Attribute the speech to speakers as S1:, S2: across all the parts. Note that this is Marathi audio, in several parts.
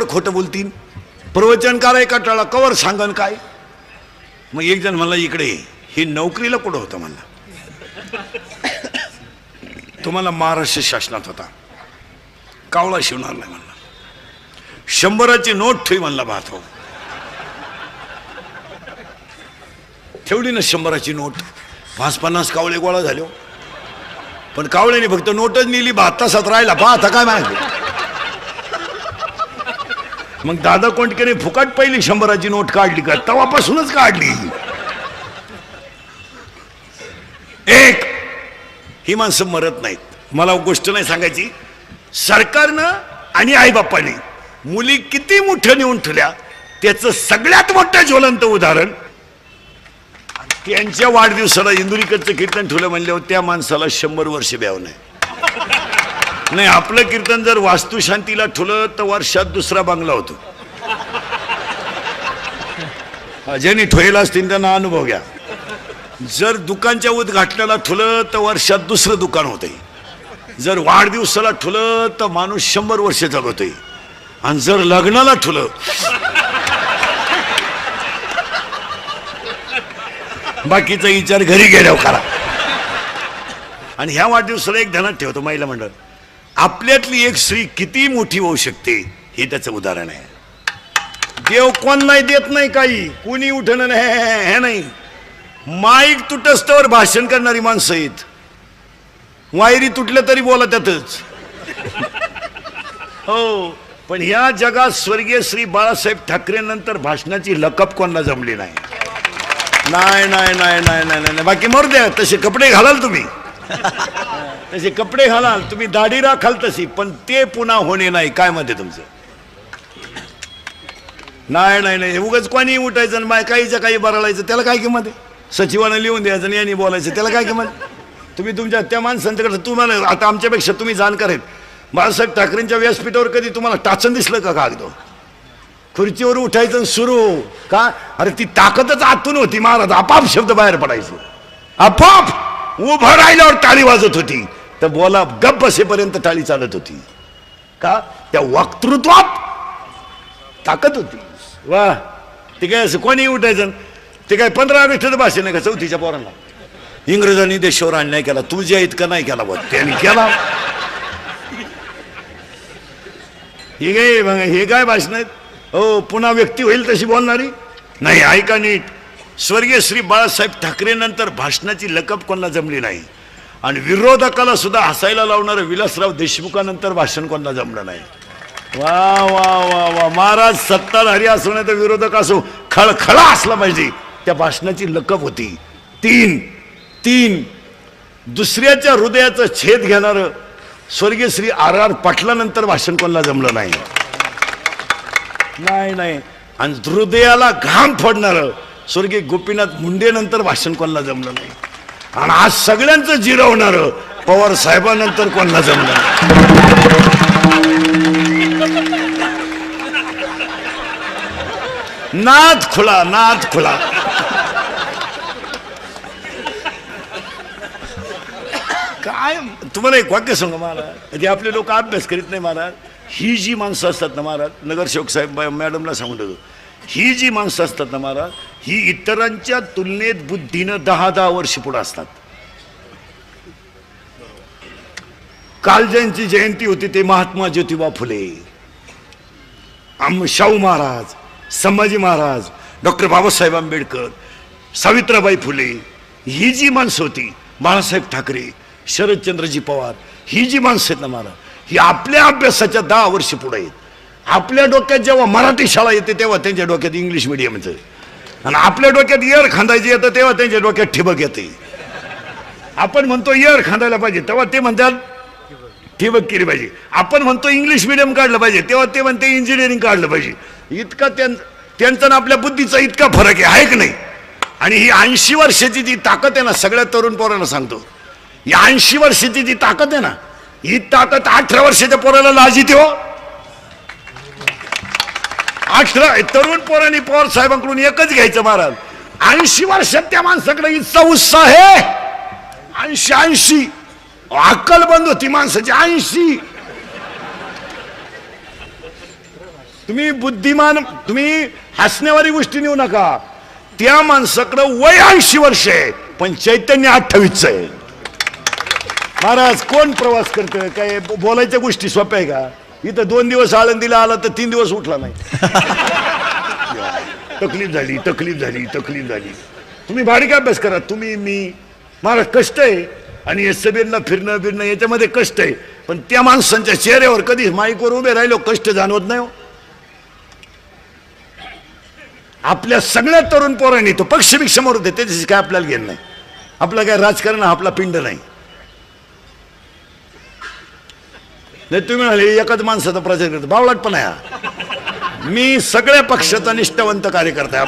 S1: कवर खोटं बोलतील, प्रवचन कराय कटाळा कवर सांगन काय. मग एक जण म्हणला इकडे ही नोकरीला कुठं होतं म्हणला. तुम्हाला महाराष्ट्र शासनात होता, कावळा शिवणार नाही म्हणला. 100ची नोट ठेवी म्हणला भात हो. ठेवली ना 100ची नोट, 50-50 कावळे गोळा झाले. पण कावळ्याने फक्त नोटच नेली, 7 तासात राहिला. आता काय माहिती. मग दादा कोंडकेने फुकट पहिली 100ची नोट काढली का, तेव्हापासूनच काढली. एक ही माणसं मरत नाहीत. मला गोष्ट नाही सांगायची, सरकारनं आणि आईबापाने मुली किती मोठ्या नेऊन ठेवल्या त्याचं सगळ्यात मोठं ज्वलंत उदाहरण. त्यांच्या वाढदिवसाला इंदुरीकडचं कीर्तन ठेवलं म्हणल्यावर त्या माणसाला 100 वर्ष ब्याव नाही. आपलं कीर्तन जर वास्तुशांतीला ठेवलं तर वर्षात दुसरा बंगला होतो. ज्यांनी ठेवला असतील त्यांना अनुभव घ्या. जर दुकानच्या उद्घाटनाला ठेवलं तर वर्षात दुसरं दुकान होतंय. जर वाढदिवसाला ठेवलं तर माणूस 100 वर्ष जगतोय. आणि जर लग्नाला ठेवलं बाकीचा विचार घरी गेल्यावर करा. आणि ह्या वाढदिवसाला एक ध्यानात ठेवतो, महिला मंडळ आपल्यातली एक स्त्री किती मोठी होऊ शकते हे त्याचं उदाहरण आहे. देव कोण नाही देत नाही, काही कोणी उठणं नाही हे नाही. माईक तुटस्तवर भाषण करणारी माणसं आहेत. वायरी तुटल्या तरी बोला त्यातच हो. पण ह्या जगात स्वर्गीय श्री बाळासाहेब ठाकरे नंतर भाषणाची लकप कोणाला जमली नाही. नाही नाही नाही नाही नाही नाही. बाकी मरू द्या, तसे कपडे घालाल तुम्ही, तसे कपडे घालाल तुम्ही, दाढी राखाल तशी, पण ते पुन्हा होणे नाही. काय मध्ये तुमचं नाही नाही नाही. उगाच कोणी उठायचं आणि बाय काहीच्या काही बरळायचं, त्याला काय किंमत आहे. सचिवानं लिहून द्यायचं आणि यांनी बोलायचं, त्याला काय किंमत. तुम्ही तुमच्या त्या माणसांच्याकडे, तुम्हाला आता आमच्यापेक्षा तुम्ही जाणकार आहेत. बाळासाहेब ठाकरेंच्या व्यासपीठावर कधी तुम्हाला टाचन दिसलं का कागद. खुर्चीवर उठायचं सुरू का. अरे ती ताकदच आतून होती महाराज. आपाप शब्द बाहेर पडायचे, आपाप उभं राहिल्यावर टाळी वाजत होती. तर बोला गप्प बसेपर्यंत टाळी चालत होती का. त्या वक्तृत्वात ताकद होती. वा. ते काय असं कोणी उठायचं. ते काय 15 ऑगस्टचं भाषण आहे का 4थीच्या पोरांना. इंग्रजांनी देशावर अन्याय केला, तुझ्या इतका नाही केला बघ त्यांनी केला. हे काय भाषण आहेत हो. पुन्हा व्यक्ती होईल तशी बोलणारी नाही. ऐका नीट, स्वर्गीय श्री बाळासाहेब ठाकरे नंतर भाषणाची लकप कोणाला जमली नाही. आणि विरोधकाला सुद्धा हसायला लावणारं विलासराव देशमुखानंतर भाषण कोणाला जमलं नाही. वा वा वा वा. महाराज सत्ताधारी असो नाही तर विरोधक असो, खळखळा असला पाहिजे. त्या भाषणाची लकप होती. तीन दुसऱ्याच्या हृदयाचं छेद घेणारं स्वर्गीय श्री R.R. पाटलानंतर भाषण कोणाला जमलं नाही. नाही नाही. आणि हृदयाला घाम फोडणारं स्वर्गीय गोपीनाथ मुंडे नंतर भाषण कोणाला जमलं नाही. आणि आज सगळ्यांचं जिरवणारं पवार साहेबांनंतर कोणाला जमलं नाही. नाद खुला. काय तुम्हाला एक वाक्य सांगा महाराज, जे आपले लोक अभ्यास करीत नाही महाराज. ही जी माणसं असतात ना महाराज, नगरसेवक साहेब मॅडमला सांगून ठेवतो, ही जी माणसं असतात ना महाराज, ही इतरांच्या तुलनेत बुद्धीनं 10-10 वर्ष पुढे असतात. काल ज्यांची जयंती होती ते महात्मा ज्योतिबा फुले, शाहू महाराज, संभाजी महाराज, डॉक्टर बाबासाहेब आंबेडकर, सावित्रीबाई फुले. ही जी माणसं होती, बाळासाहेब ठाकरे, शरदचंद्रजी पवार, ही जी माणसं आहेत ना महाराज, ही आपल्या अभ्यासाच्या 10 वर्ष पुढे आहेत. आपल्या डोक्यात जेव्हा मराठी शाळा येते तेव्हा त्यांच्या डोक्यात इंग्लिश मिडियमचं, आणि आपल्या डोक्यात इयर खांदायची येतं तेव्हा त्यांच्या डोक्यात ठिबक येते. आपण म्हणतो इयर खांदायला पाहिजे तेव्हा ते म्हणतात ठिबक केली पाहिजे. आपण म्हणतो इंग्लिश मिडियम काढलं पाहिजे तेव्हा ते म्हणते इंजिनिअरिंग काढलं पाहिजे. इतका त्यांचा ना आपल्या बुद्धीचा इतका फरक आहे की नाही. आणि ही 80 वर्षाची जी ताकद आहे ना, सगळ्या तरुण पोरांना सांगतो, ही 80 वर्षाची जी ताकद आहे ना, ही ताकद 18 वर्षाच्या पोराला लाजिते हो. 18 तरुण पोरांनी पवार साहेबांकडून एकच घ्यायचं महाराज, 80 वर्षात त्या माणसाकडे इतका उत्साह आहे. 80 अक्कल बंद होती माणसाची. 80 तुम्ही बुद्धिमान, तुम्ही हसण्यावारी गोष्टी नेऊ नका. त्या माणसाकडे वय 80 वर्ष आहे पण चैतन्य 28 आहे. महाराज कोण प्रवास करतोय? काय बोलायच्या गोष्टी सोप्या आहे का? इथं 2 दिवस आळंदीला आला तर 3 दिवस उठला नाही. तकलीफ झाली, तकलीफ झाली, तकलीफ झाली. तुम्ही भाडी अभ्यास करा, तुम्ही मी. महाराज कष्ट आहे आणि एस बीला फिरणं फिरणं याच्यामध्ये कष्ट आहे, पण त्या माणसांच्या चेहऱ्यावर कधी माईकवर उभे राहिलो कष्ट जाणवत नाही. आपल्या सगळ्या तरुण पोरांनी तो पक्षभिक्षा मरू दे, त्याच्याशी काय आपल्याला घेणं नाही. आपलं काय राजकारण, आपला पिंड नाही. तुम्ही म्हणाले एकाच माणसाचा प्रचार करतो, बावळाट पण आहे. मी सगळ्या पक्षाचा निष्ठावंत कार्यकर्ता आहे.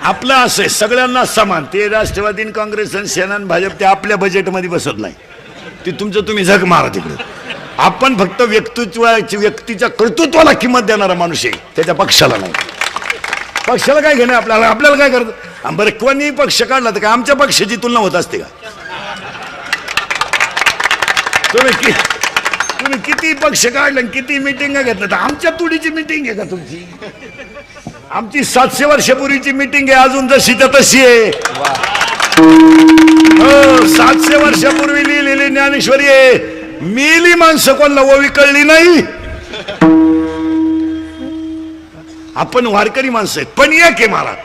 S1: आपलं असं आहे सगळ्यांना समान. ते राष्ट्रवादी, काँग्रेस आणि सेना आणि भाजप ते आपल्या बजेटमध्ये बसत नाही. ते तुमचं तुम्ही झक मारा तिकडे. आपण फक्त व्यक्तीच्या कर्तृत्वाला किंमत देणारा माणूस आहे, त्याच्या पक्षाला नाही. पक्षाला काय घेणं आपल्याला? आपल्याला काय करत? बरं कोणी पक्ष काढला तर काय आमच्या पक्षाची तुलना होत असते का? तुम्ही किती पक्ष काढले, किती मिटिंग घेतलं, तर आमच्या तुडीची मिटिंग आहे का तुमची? आमची 700 वर्षापूर्वीची मिटिंग आहे, अजून जशीच्या तशी आहे. 700 वर्षापूर्वी लिहिलेली ज्ञानेश्वरी आहे. मेली माणसं कोणाला ओवी कळली नाही. आपण वारकरी माणसं आहेत, पण एक आहे महाराज,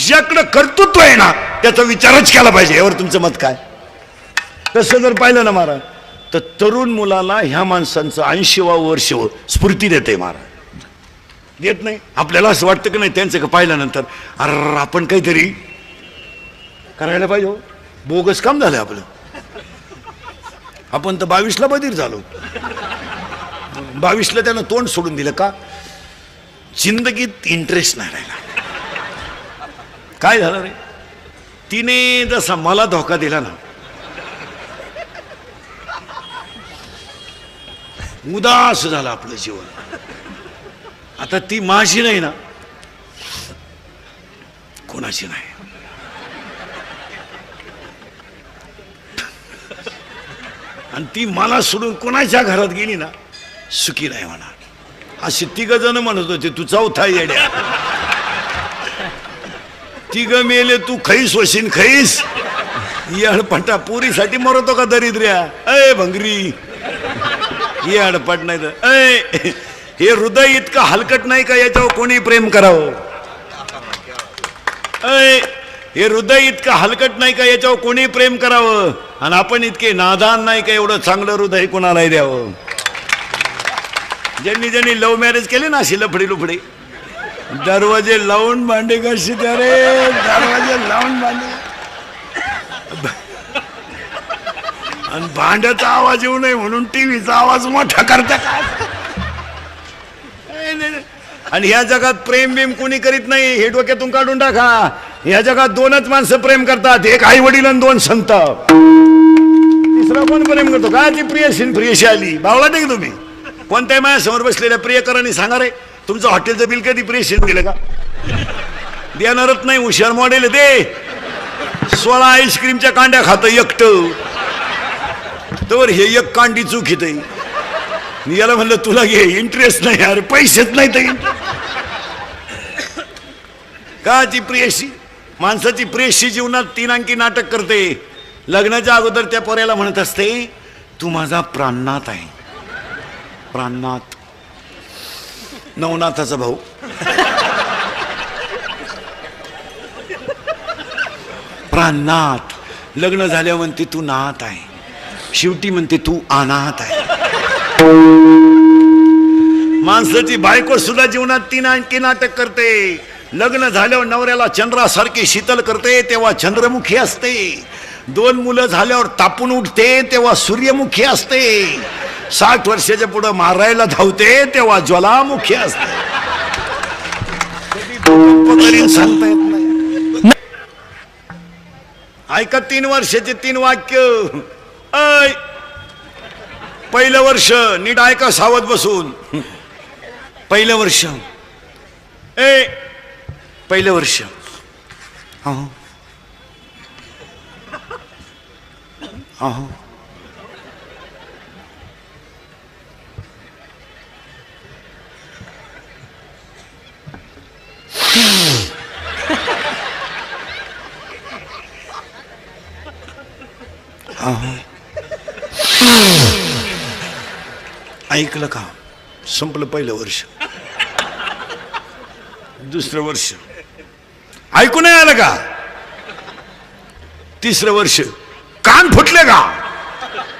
S1: ज्याकडे कर्तृत्व आहे ना त्याचा विचारच केला पाहिजे. यावर तुमचं मत काय? तसं जर पाहिलं ना महाराज, तर तरुण मुलाला ह्या माणसांचं 80वा वर्ष स्फूर्ती देते महाराज. देत नाही? आपल्याला असं वाटतं की नाही त्यांचं का पाहिल्यानंतर अरे आपण काहीतरी करायला पाहिजे. बोगस काम झालं आपलं. आपण तर 22ला बधीर झालो. 22ला त्यानं तोंड सोडून दिलं का? जिंदगीत इंटरेस्ट नाही राहिला. काय झालं रे? तिने जसा मला धोका दिला ना, उदास झालं आपलं जीवन. आता ती माझी नाही ना, कोणाची नाही. आणि ती मला सोडून कोणाच्या घरात गेली ना, सुखी नाही म्हणा. अशी 3 जण म्हणत होते तू चौथा येड्या. 3 मेले, तू खैस वशीन खैस. येडपटा पुरीसाठी मरतो का दरिद्र्या? अय भंगरी, हे अडपट नाही तर अय हे हृदय इतकं हलकट नाही का याच्यावर कोणी प्रेम करावं? अय हे हृदय इतकं हलकट नाही का याच्यावर कोणी प्रेम करावं? आणि आपण इतके नादान नाही का एवढं चांगलं हृदय कोणालाही द्यावं? ज्यांनी ज्यांनी लव्ह मॅरेज केले ना अशी लफडी लुफडी, दरवाजे लावून भांडे कशी रे, दरवाजे लावून भांडे. आणि भांड्याचा आवाज येऊ नये म्हणून टीव्हीचा आवाज मोठा करता काय? आणि ह्या जगात प्रेम बिम कोणी करीत नाही, हे डोक्यातून काढून टाका. ह्या जगात 2च माणसं प्रेम करतात, एक आई वडील आणि 2 संत. तिसरा कोण प्रेम करतो का? ती प्रियशी आली. बावळा नाही तुम्ही? कोणत्या माझ्यासमोर बसलेल्या प्रियकरांनी सांगा रे, तुमचं हॉटेलचं बिल कधी प्रियशीने दिलं का? देणारच नाही. हुशार मॉडेल ते 16 आईस्क्रीमच्या कांड्या खातं एकटं. तर हे एक कांडी चूक येते. याला म्हणलं तुला घे, इंटरेस्ट नाही यार, पैसेच नाही तर का? ती प्रियशी, माणसाची प्रियशी जीवनात 3 अंकी नाटक करते. लग्नाच्या अगोदर त्या पोऱ्याला म्हणत असते तू माझा प्राणनाथ आहे. प्राणनाथ, नवनाथाचा भाऊ. प्राणनाथ. लग्न झाल्यावर म्हणते तू नाथ आहे. शेवटी म्हणते तू अनाथ आहे. माणसाची बायको सुद्धा जीवनात 3 अंकी नाटक करते. लग्न झाल्यावर नवऱ्याला चंद्रासारखी शीतल करते तेव्हा चंद्रमुखी असते. 2 मुलं झाल्यावर तापून उठते तेव्हा सूर्यमुखी असते. 60 वर्षाच्या पुढे मारायला धावते तेव्हा ज्वालामुखी असते. सांगता येत नाही. ऐका 3 वर्षाचे 3 वाक्य. ऐ पहिलं वर्ष नीट ऐका सावध बसून. पहिलं वर्ष, ए पहिलं वर्ष. अहो ऐकलं का? संपलं पहिलं वर्ष, दुसरं वर्ष ऐकू नाही आलं का? तिसरं वर्ष कान फुटले का?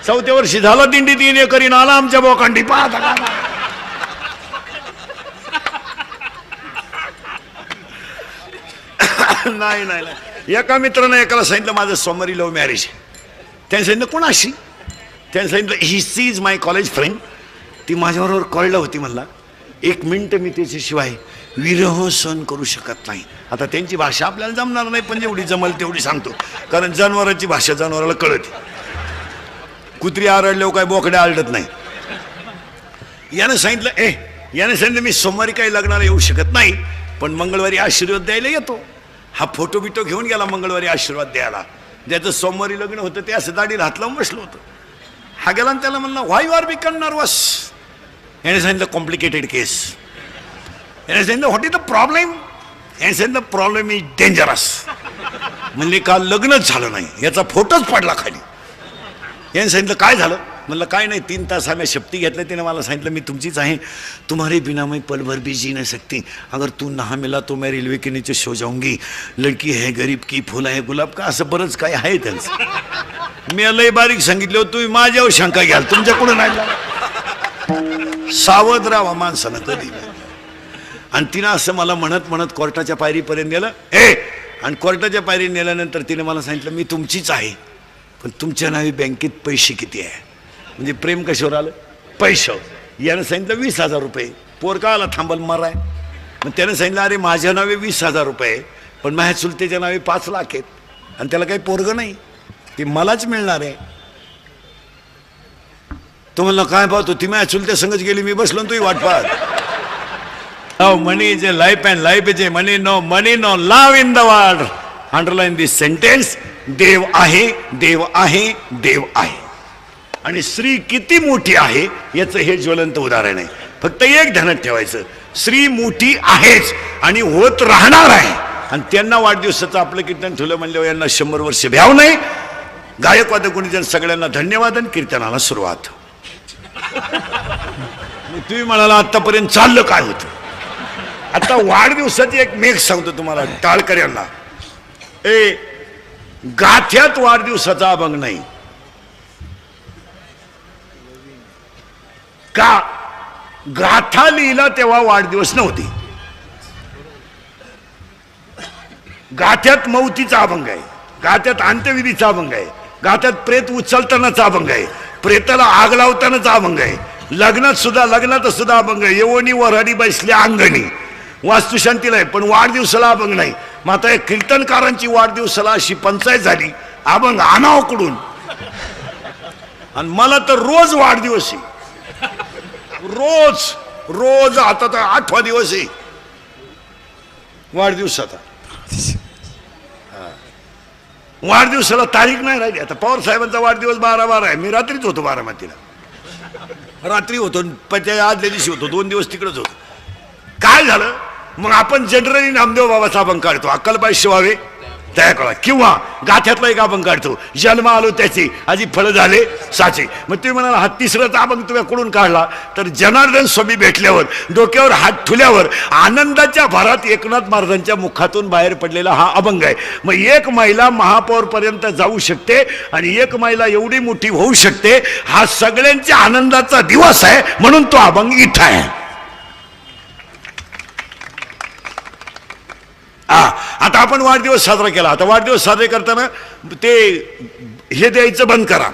S1: चौथ्या वर्षी झालं दिंडी 3 एकरी आला आमच्या बोकांडी पाहता का? नाही नाही नाही. एका मित्रानं एकाला सांगितलं माझं सोमवारी लव्ह मॅरेज. त्याने सांगितलं कोणाशी? त्याने सांगितलं ही she is my college friend. ती माझ्याबरोबर कळलं होती. म्हणला 1 मिनिट मी त्याच्याशिवाय विरह सहन करू शकत नाही. आता त्यांची भाषा आपल्याला जमणार नाही, पण जेवढी जमल तेवढी सांगतो, कारण जनावरांची भाषा जनावराला कळते. कुत्री आरडल्यावर काय बोकड्या आरडत नाही. यानं सांगितलं मी सोमवारी काही लग्नाला येऊ शकत नाही, पण मंगळवारी आशीर्वाद द्यायला येतो. हा फोटो बिटो घेऊन गेला मंगळवारी आशीर्वाद द्यायला. ज्याचं सोमवारी लग्न होतं ते असं दाढी हात लावून बसलं होतं. हा गेला आणि त्याला म्हणला व्हाय यू आर बिकम नर्वस. याने सांगितलं कॉम्प्लिकेटेड केस. याने सांगितलं व्हॉट इज द प्रॉब्लेम. याने सांगितलं प्रॉब्लेम इज डेंजरस. म्हणजे काल लग्नच झालं नाही, याचा फोटोच पडला खाली. याने सांगितलं काय झालं? म्हणलं काय नाही, 3 तास आम्ही शपथी घेतल्या. तिने मला सांगितलं मी तुमचीच आहे, तुम्हारे बिना मैं पल भर भी जी नहीं सकती, अगर तू ना मिला तो मैं रेल्वे के नीचे सो जाऊंगी, लड़की है गरीब की फुल आहे गुलाब का, असं बरंच काय आहे त्यांचं. मी लय बारीक सांगितलं तुम्ही माझ्यावर शंका घ्याल, तुमच्याकडून नाही. सावध राहा माणसानं कधी. आणि तिनं असं मला म्हणत म्हणत कोर्टाच्या पायरीपर्यंत नेलं. आणि कोर्टाच्या पायरी नेल्यानंतर तिने मला सांगितलं मी तुमचीच आहे, पण तुमच्या नावे बँकेत पैसे किती आहे. म्हणजे प्रेम कशावर आलं? पैसे. यानं सांगितलं 20,000 रुपये. पोर का आला थांबल माराय. मग त्यानं सांगितलं अरे माझ्या नावे 20,000 रुपये, पण माझ्या चुलतेच्या नावे 5 लाख आहेत, आणि त्याला काही पोरगं नाही, ते मलाच मिळणार आहे. तो म्हणला काय पाहतो, ती माझ्या चुलत्या संगच गेली, मी बसलो तुही वाट पाहत. No money is a life and life is a money. No money no love in the world. Underline this sentence. देव आहे, देव आहे, देव आहे. आणि स्त्री किती मोठी आहे याचं हे ज्वलंत उदाहरण आहे. फक्त एक ध्यानात ठेवायचं, स्त्री मोठी आहेच आणि होत राहणार आहे. आणि त्यांना वाढदिवसाचं आपलं कीर्तन ठेवलं म्हणल्यावर यांना 100 वर्ष भ्याव नाही. गायक वादक गुणीजन सगळ्यांना धन्यवाद आणि कीर्तनाला सुरुवात. तुम्ही म्हणाला आतापर्यंत चाललं काय होतं. आता वाढदिवसाची एक मेघ सांगतो तुम्हाला टाळकर यांना. गाथ्यात वाढदिवसाचा अभंग नाही का? गाथा लिहिला तेव्हा वाढदिवस नव्हती. गाथ्यात मौतीचा अभंग आहे, गाथ्यात अंत्यविधीचा अभंग आहे, गाथ्यात प्रेत उचलतानाचा अभंग आहे, प्रेताला आग लावतानाचा अभंग आहे, लग्नात सुद्धा अभंग आहे. येवणी वराडी बसल्या अंगणी वास्तुशांतीला आहे, पण वाढदिवसाला अभंग नाही. मग आता या कीर्तनकारांची वाढदिवसाला अशी पंचायत झाली अभंग आणावकडून. आणि मला तर रोज वाढदिवस आहे, रोज रोज. आता तर 8वा दिवस आहे वाढदिवसाचा. वाढदिवसाला तारीख नाही राहिली. आता पवार साहेबांचा वाढदिवस 12/12 आहे. मी रात्रीच होतो बारामतीला, रात्री होतो, आदल्या दिवशी होतो, 2 दिवस तिकडच होतो. काय झालं मग? आपण जनरली नामदेव बाबाचा अभंग काढतो, अक्कलबाई शिवावे त्या कळा, किंवा गाथ्यातला एक अभंग काढतो, जन्म आलो त्याची आजी फळ झाले साचे. मग तुम्ही म्हणाला हा 3रा अभंग तुम्ही कुठून काढला? तर जनार्दन स्वामी भेटल्यावर डोक्यावर हात ठुल्यावर आनंदाच्या भरात एकनाथ महाराजांच्या मुखातून बाहेर पडलेला हा अभंग आहे. मग एक महिला महापौर पर्यंत जाऊ शकते आणि एक महिला एवढी मोठी होऊ शकते, हा सगळ्यांच्या आनंदाचा दिवस आहे, म्हणून तो अभंग इथं आहे. आता आपण वाढदिवस साजरा केला. आता वाढदिवस साजरे करताना ते हे द्यायचं बंद करा.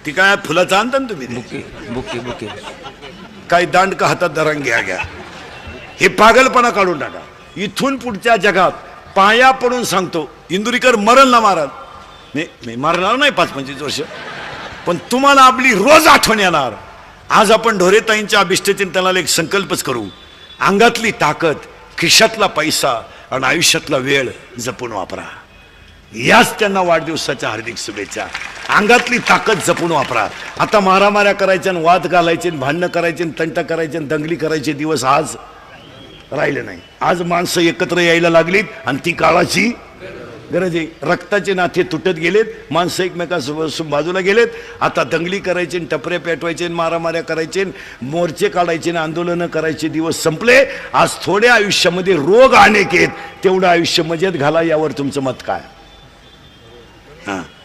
S1: ती काय फुलाचं आणता ना तुम्ही,
S2: बुके बुके
S1: काही दांडका हातात धरण घ्या. हे पागलपणा काढून टाका. इथून पुढच्या जगात पाया पडून सांगतो, इंदुरीकर मरण ना महाराज नाही, मारणार नाही 5-25 वर्ष, पण तुम्हाला आपली रोज आठवण येणार. आज आपण ढोरेताईंच्या अभिष्टचिंतनाला एक संकल्पच करू. अंगातली ताकद, खिशातला पैसा आणि आयुष्यातला वेळ जपून वापरा. याच त्यांना वाढदिवसाच्या हार्दिक शुभेच्छा. अंगातली ताकद जपून वापरा. आता मारामाऱ्या करायच्या, वाद घालायचे, भांडणं करायचे, तंट करायचे, दंगली करायचे दिवस आज राहिले नाही. आज माणसं एकत्र यायला लागलीत आणि ती काळाची गरज आहे. रक्ताचे नाते तुटत गेलेत, माणसं एकमेकांसोबत बाजूला गेलेत. आता दंगली करायचे, टपरे पेटवायचे, मारामाऱ्या करायचे, मोर्चे काढायचे, आंदोलनं करायचे दिवस संपले. आज थोड्या आयुष्यामध्ये रोग अनेक आहेत, तेवढं आयुष्य मजेत घाला. यावर तुमचं मत काय?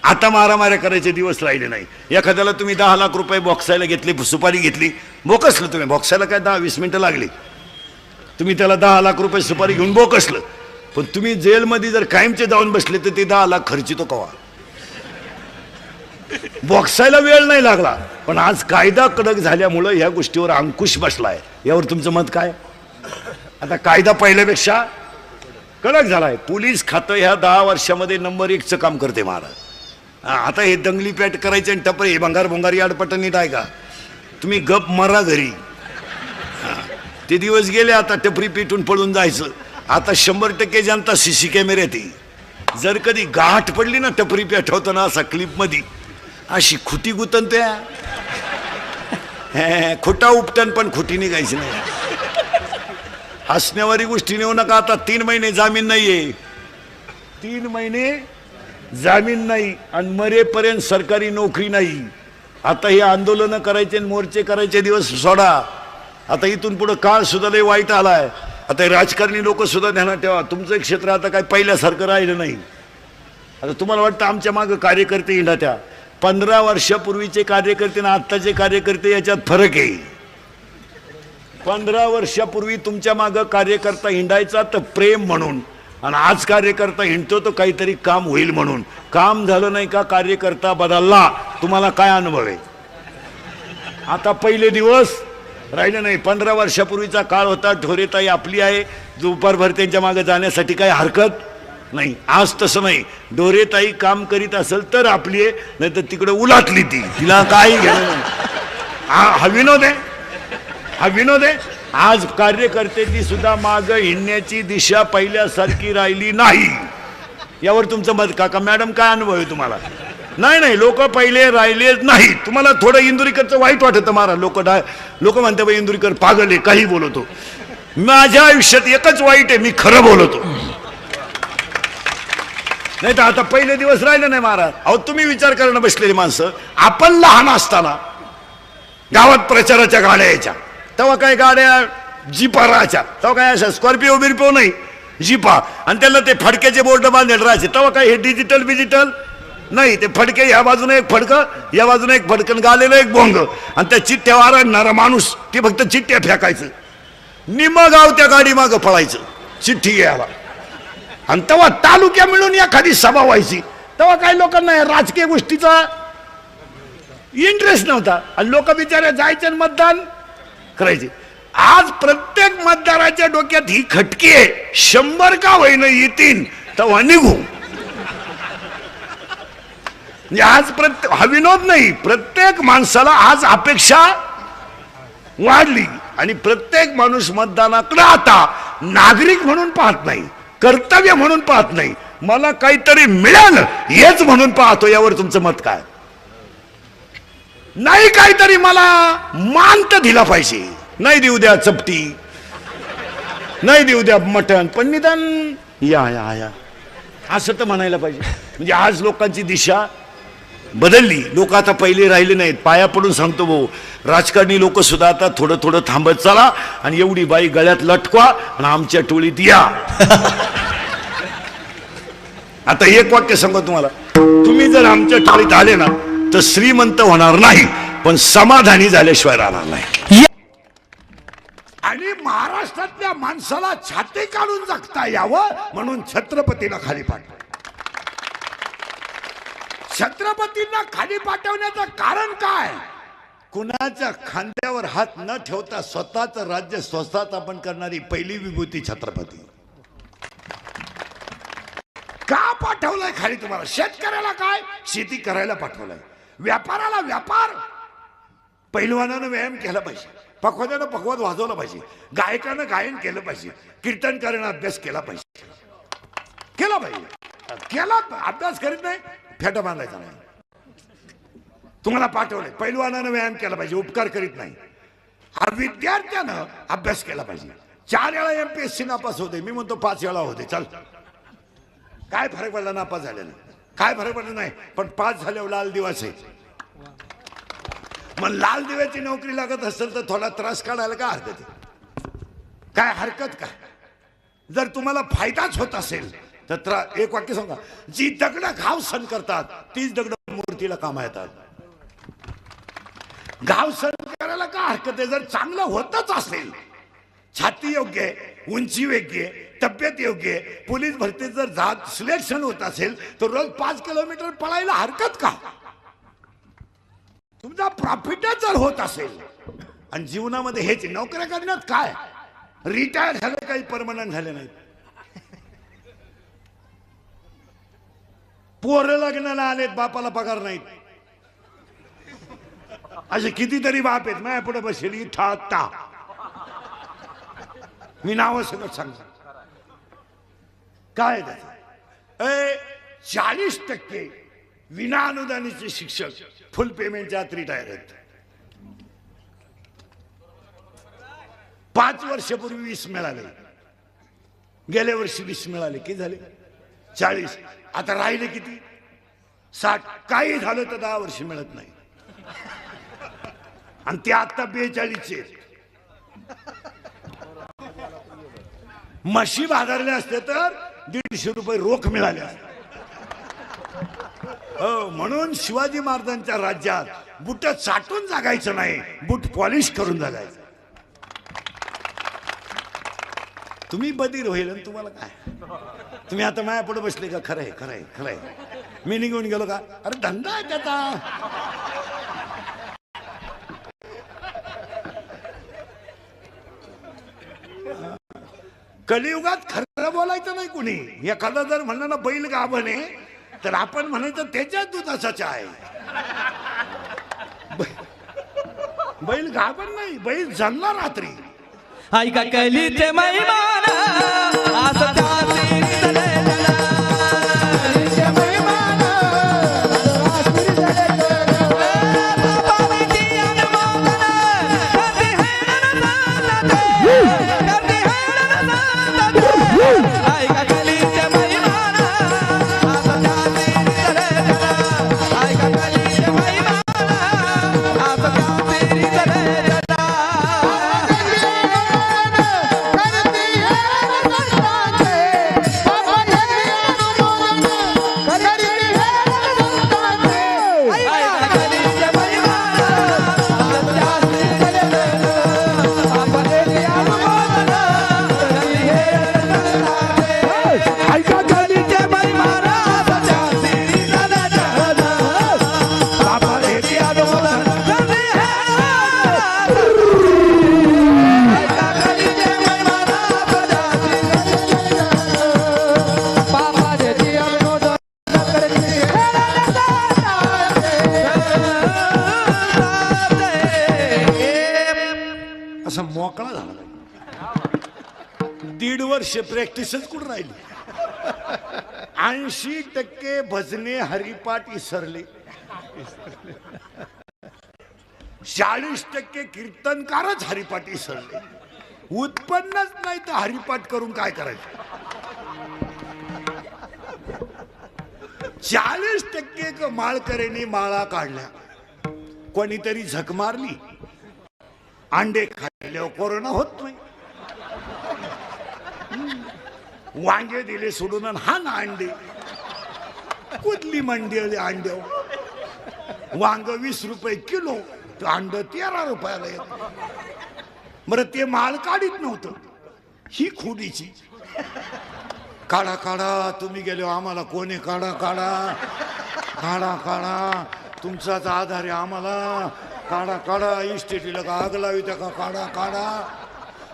S1: आता मारामाऱ्या करायचे दिवस राहिले नाही. एखाद्याला तुम्ही 10 लाख रुपये बॉक्सायला घेतली, सुपारी घेतली, बोकसलं तुम्ही. बॉक्सायला काय 10-20 मिनिटं लागली, तुम्ही त्याला 10 लाख रुपये सुपारी घेऊन बोकसलं. पण तुम्ही जेलमध्ये जर कायमचे जाऊन बसले तर ते 10 लाख खर्चितो कवा? बॉक्सायला वेळ नाही लागला. पण आज कायदा कडक झाल्यामुळं या गोष्टीवर अंकुश बसलाय. यावर तुमचं मत काय? आता कायदा पहिल्यापेक्षा कडक झालाय. पोलीस खातं ह्या 10 वर्षामध्ये नंबर 1चं काम करते महाराज. आता हे दंगली पेट करायचे आणि टपरे, हे भंगार भोंगार याडपट नीट आहे का? तुम्ही गप मरा घरी. ते दिवस गेले. आता टपरी पेटून पळून जायचं. आता 100% जनता सीसी कॅमेऱ्यात येईल. जर कधी गाठ पडली ना टपरी पेटवताना असा क्लिप मध्ये, अशी खुटी गुतन त्या खोटा उपटन पण खुटी निघायची नाही. हसण्यावारी गोष्टी नेऊ नका. आता 3 महिने जामीन नाहीये, 3 महिने जामीन नाही आणि मरेपर्यंत सरकारी नोकरी नाही. आता हे आंदोलनं करायचे, मोर्चे करायचे दिवस सोडा. आता इथून पुढे काळ सुद्धा लय वाईट आलाय. आता राजकारणी लोक सुद्धा ध्यानात ठेवा, तुमचं क्षेत्र आता काय पहिल्यासारखं राहिलं नाही. आता तुम्हाला वाटतं आमच्या मागं कार्यकर्ते हिंडात्या. 15 वर्षापूर्वीचे कार्यकर्ते आणि आत्ताचे कार्यकर्ते याच्यात फरक आहे. 15 वर्षापूर्वी तुमच्या मागं कार्यकर्ता हिंडायचा तर प्रेम म्हणून, आणि आज कार्यकर्ता हिंडतो तो काहीतरी काम होईल म्हणून. काम झालं नाही का कार्यकर्ता बदलला. तुम्हाला काय अनुभव आहे? आता पहिले दिवस राहिले नाही. 15 वर्षापूर्वीचा काळ होता. ढोरेताई आपली आहे, दुपारभर त्यांच्या मागे जाण्यासाठी काही हरकत नाही. आज तसं नाही. ढोरेताई काम करीत असेल तर आपली आहे, नाही तर तिकडे उलाटली ती, तिला काही घेणं नाही. हा विनोद आहे, हा विनोद आहे. आज कार्यकर्त्यांची सुद्धा मागं हिंडण्याची दिशा पहिल्यासारखी राहिली नाही. यावर तुमचं मत काका मॅडम काय अनुभव आहे तुम्हाला? नाही, लोक पहिले राहिले नाही. तुम्हाला थोडं इंदुरीकरचं वाईट वाटतं महाराज. लोक म्हणते बा इंदुरीकर पागल आहे, काही बोलतो. माझ्या आयुष्यात एकच वाईट आहे, मी खरं बोलतो. नाही तर आता पहिले दिवस राहिले नाही महाराज. अहो तुम्ही विचार करणं बसलेली माणसं, आपण लहान असताना गावात प्रचाराच्या गाड्या यायच्या, तेव्हा काय गाड्या जीपा राहायच्या. तेव्हा काय अशा स्कॉर्पिओ बिरपिओ नाही, जीपा. आणि त्याला ते फडक्याचे बोर्ड बांधलेले राहायचे. तेव्हा काय हे डिजिटल नाही. ते फडके या बाजूने एक फडकं, या बाजूने एक फडकन, गालेलं एक बोंग, आणि त्या चिठ्ठ्या वारणारा माणूस ते फक्त चिठ्ठ्या फेकायचं. निम्म गाव त्या गाडी मागं पळायचं चिठ्ठी घ्यायला. आणि तेव्हा तालुक्या मिळून एखादी सभा व्हायची. तेव्हा काही लोकांना राजकीय गोष्टीचा इंटरेस्ट नव्हता, आणि लोक बिचारे जायचे मतदान करायचे. आज प्रत्येक मतदाराच्या डोक्यात ही खटकी आहे, 100 का होईना येतील तेव्हा निघू. आज हा विनोद नाही. प्रत्येक माणसाला आज अपेक्षा वाढली, आणि प्रत्येक माणूस मतदानाकडे आता नागरिक म्हणून पाहत नाही, कर्तव्य म्हणून पाहत नाही, मला काहीतरी मिळेल हेच म्हणून पाहतो. यावर तुमचं मत काय? नाही, काहीतरी मला मान तर दिला पाहिजे. नाही देऊ द्या चपटी, नाही देऊ द्या मटण, पण निदान या असं तर म्हणायला पाहिजे. म्हणजे आज लोकांची दिशा बदलली. लोक आता पहिले राहिले नाहीत. पाया पडून सांगतो भाऊ, राजकारणी लोक सुद्धा आता थोडं थांबत चला, आणि एवढी बाई गळ्यात लटकवा आणि आमच्या टोळीत या. आता एक वाक्य सांगतो तुम्हाला, तुम्ही जर आमच्या टोळीत आले ना तर श्रीमंत होणार नाही, पण समाधानी झाल्याशिवाय राहणार नाही. आणि महाराष्ट्रातल्या माणसाला छाती काढून जगता यावं म्हणून छत्रपतीला खाली पाठवा. छत्रपतींना खाली पाठवण्याचं कारण काय? कुणाच्या खांद्यावर हात न ठेवता स्वतःच राज्य स्वतःच आपण करणारी पहिली विभूती छत्रपती. का पाठवलंय खाली तुम्हाला? शेतकऱ्याला काय? शेती करायला पाठवलंय. व्यापाराला व्यापार. पैलवानानं व्यायाम केला पाहिजे, पखवाद्यानं पखवाद वाजवला पाहिजे, गायकानं गायन केलं पाहिजे, कीर्तनकारानं अभ्यास केला पाहिजे. केला अभ्यास करीत नाही, फेटा बांधायचा नाही. तुम्हाला पाठवलंय. पैलवानानं व्यायाम केला पाहिजे, उपकार करीत नाही. विद्यार्थ्यानं अभ्यास केला पाहिजे. 4 वेळा MPSC नापास होते, मी म्हणतो 5 वेळा होते. चल काय फरक पडला नापास झाल्यानं? काय फरक पडला नाही, पण पास झाल्यावर लाल दिवस आहे. मग लाल दिव्याची नोकरी लागत असेल तर थोडा त्रास काढायला काय हरकत आहे? काय हरकत काय? जर तुम्हाला फायदाच होत असेल तर एक वाक्य सांगा, जी दगड घाव सहन करतात तीच दगड मूर्तीला कामा येतात. घाव सहन करायला काय हरकत आहे? जर चांगलं होतच असेल, छाती योग्य आहे, उंची योग्य आहे, तब्येत योग्य आहे, पोलीस भरतीत जर जात सिलेक्शन होत असेल तर रोज 5 किलोमीटर पळायला हरकत का? तुमचा प्रॉफिटच जर होत असेल. आणि जीवनामध्ये हेच नोकऱ्या करण्यात काय, रिटायर झाले काही परमनंट झाले नाहीत. पोरं लग्नाला आलेत, बापाला पगार नाहीत. असे कितीतरी बाप आहेत माझ्या पुढे बसलेली ठाता, मी नाव सगळं सांगतो. काय 40% विना अनुदानीचे शिक्षक फुल पेमेंटच्या आत रिटायर आहेत. 5 वर्षापूर्वी 20 मिळाले, गेल्या वर्षी 20 मिळाले, किती झाले? 40. आता राहिले किती? 60. काही झालं तर 10 वर्ष मिळत नाही, आणि ते आता 42चे. म्हशी बाजारले असते तर 150 रुपये रोख मिळाले असते. हो, म्हणून शिवाजी महाराजांच्या राज्यात बुट चाटून जागायचं नाही, बूट पॉलिश करून जागायचं. तुम्ही बधीर होईल आणि तुम्हाला काय? तुम्ही आता माझ्या पुढे बसले का? खरंय खरंय खरंय, मी निघून गेलो का? अरे धंदा आहे त्याचा. कलियुगात खरं बोलायचं नाही कुणी. एखादा जर म्हणलं ना बैल गाभण आहे, तर आपण म्हणायचं त्याच्याच दुधाचा आहे. बैल गाभण नाही, बैल जन्मला रात्री.
S2: ऐका कलीचे महिमान असं जाती चले चला. कलीचे महिमान रात्री चले चला. बाबा बेटी अनमोलन करती है नंदते, करती है नंदते. ऐका कलीचे महिमान असं जाती चले चला. ऐका कलीचे महिमान असं जाती चले चला.
S1: असा मोकळा झाला. 1.5 वर्ष प्रॅक्टिसच कुठं राहिली. 80% भजने हरिपाठ इसरले, 40% कीर्तनकारच हरिपाठ इसरले. उत्पन्नच नाही तर हरिपाठ करून काय करायचं? 40% माळकऱ्यांनी माळा काढल्या, कोणीतरी झक मारली. अंडे खाल्ल्यावर कोरोना होत नाही. वांगे दिले सोडून हा ना अंडे, कुठली मंडी अंड्यावर? वांग 20 रुपये किलो, तर अंड 13 रुपयाला येत. बरं ते माल काढीत नव्हतं, ही खोडीची. काढा काढा, तुम्ही गेलो आम्हाला कोणी काढा काढा काढा काढा, तुमचाच आधार आहे आम्हाला. काढा काढा, इस्टेटीला का आग लावी त्या का? काढा काढा.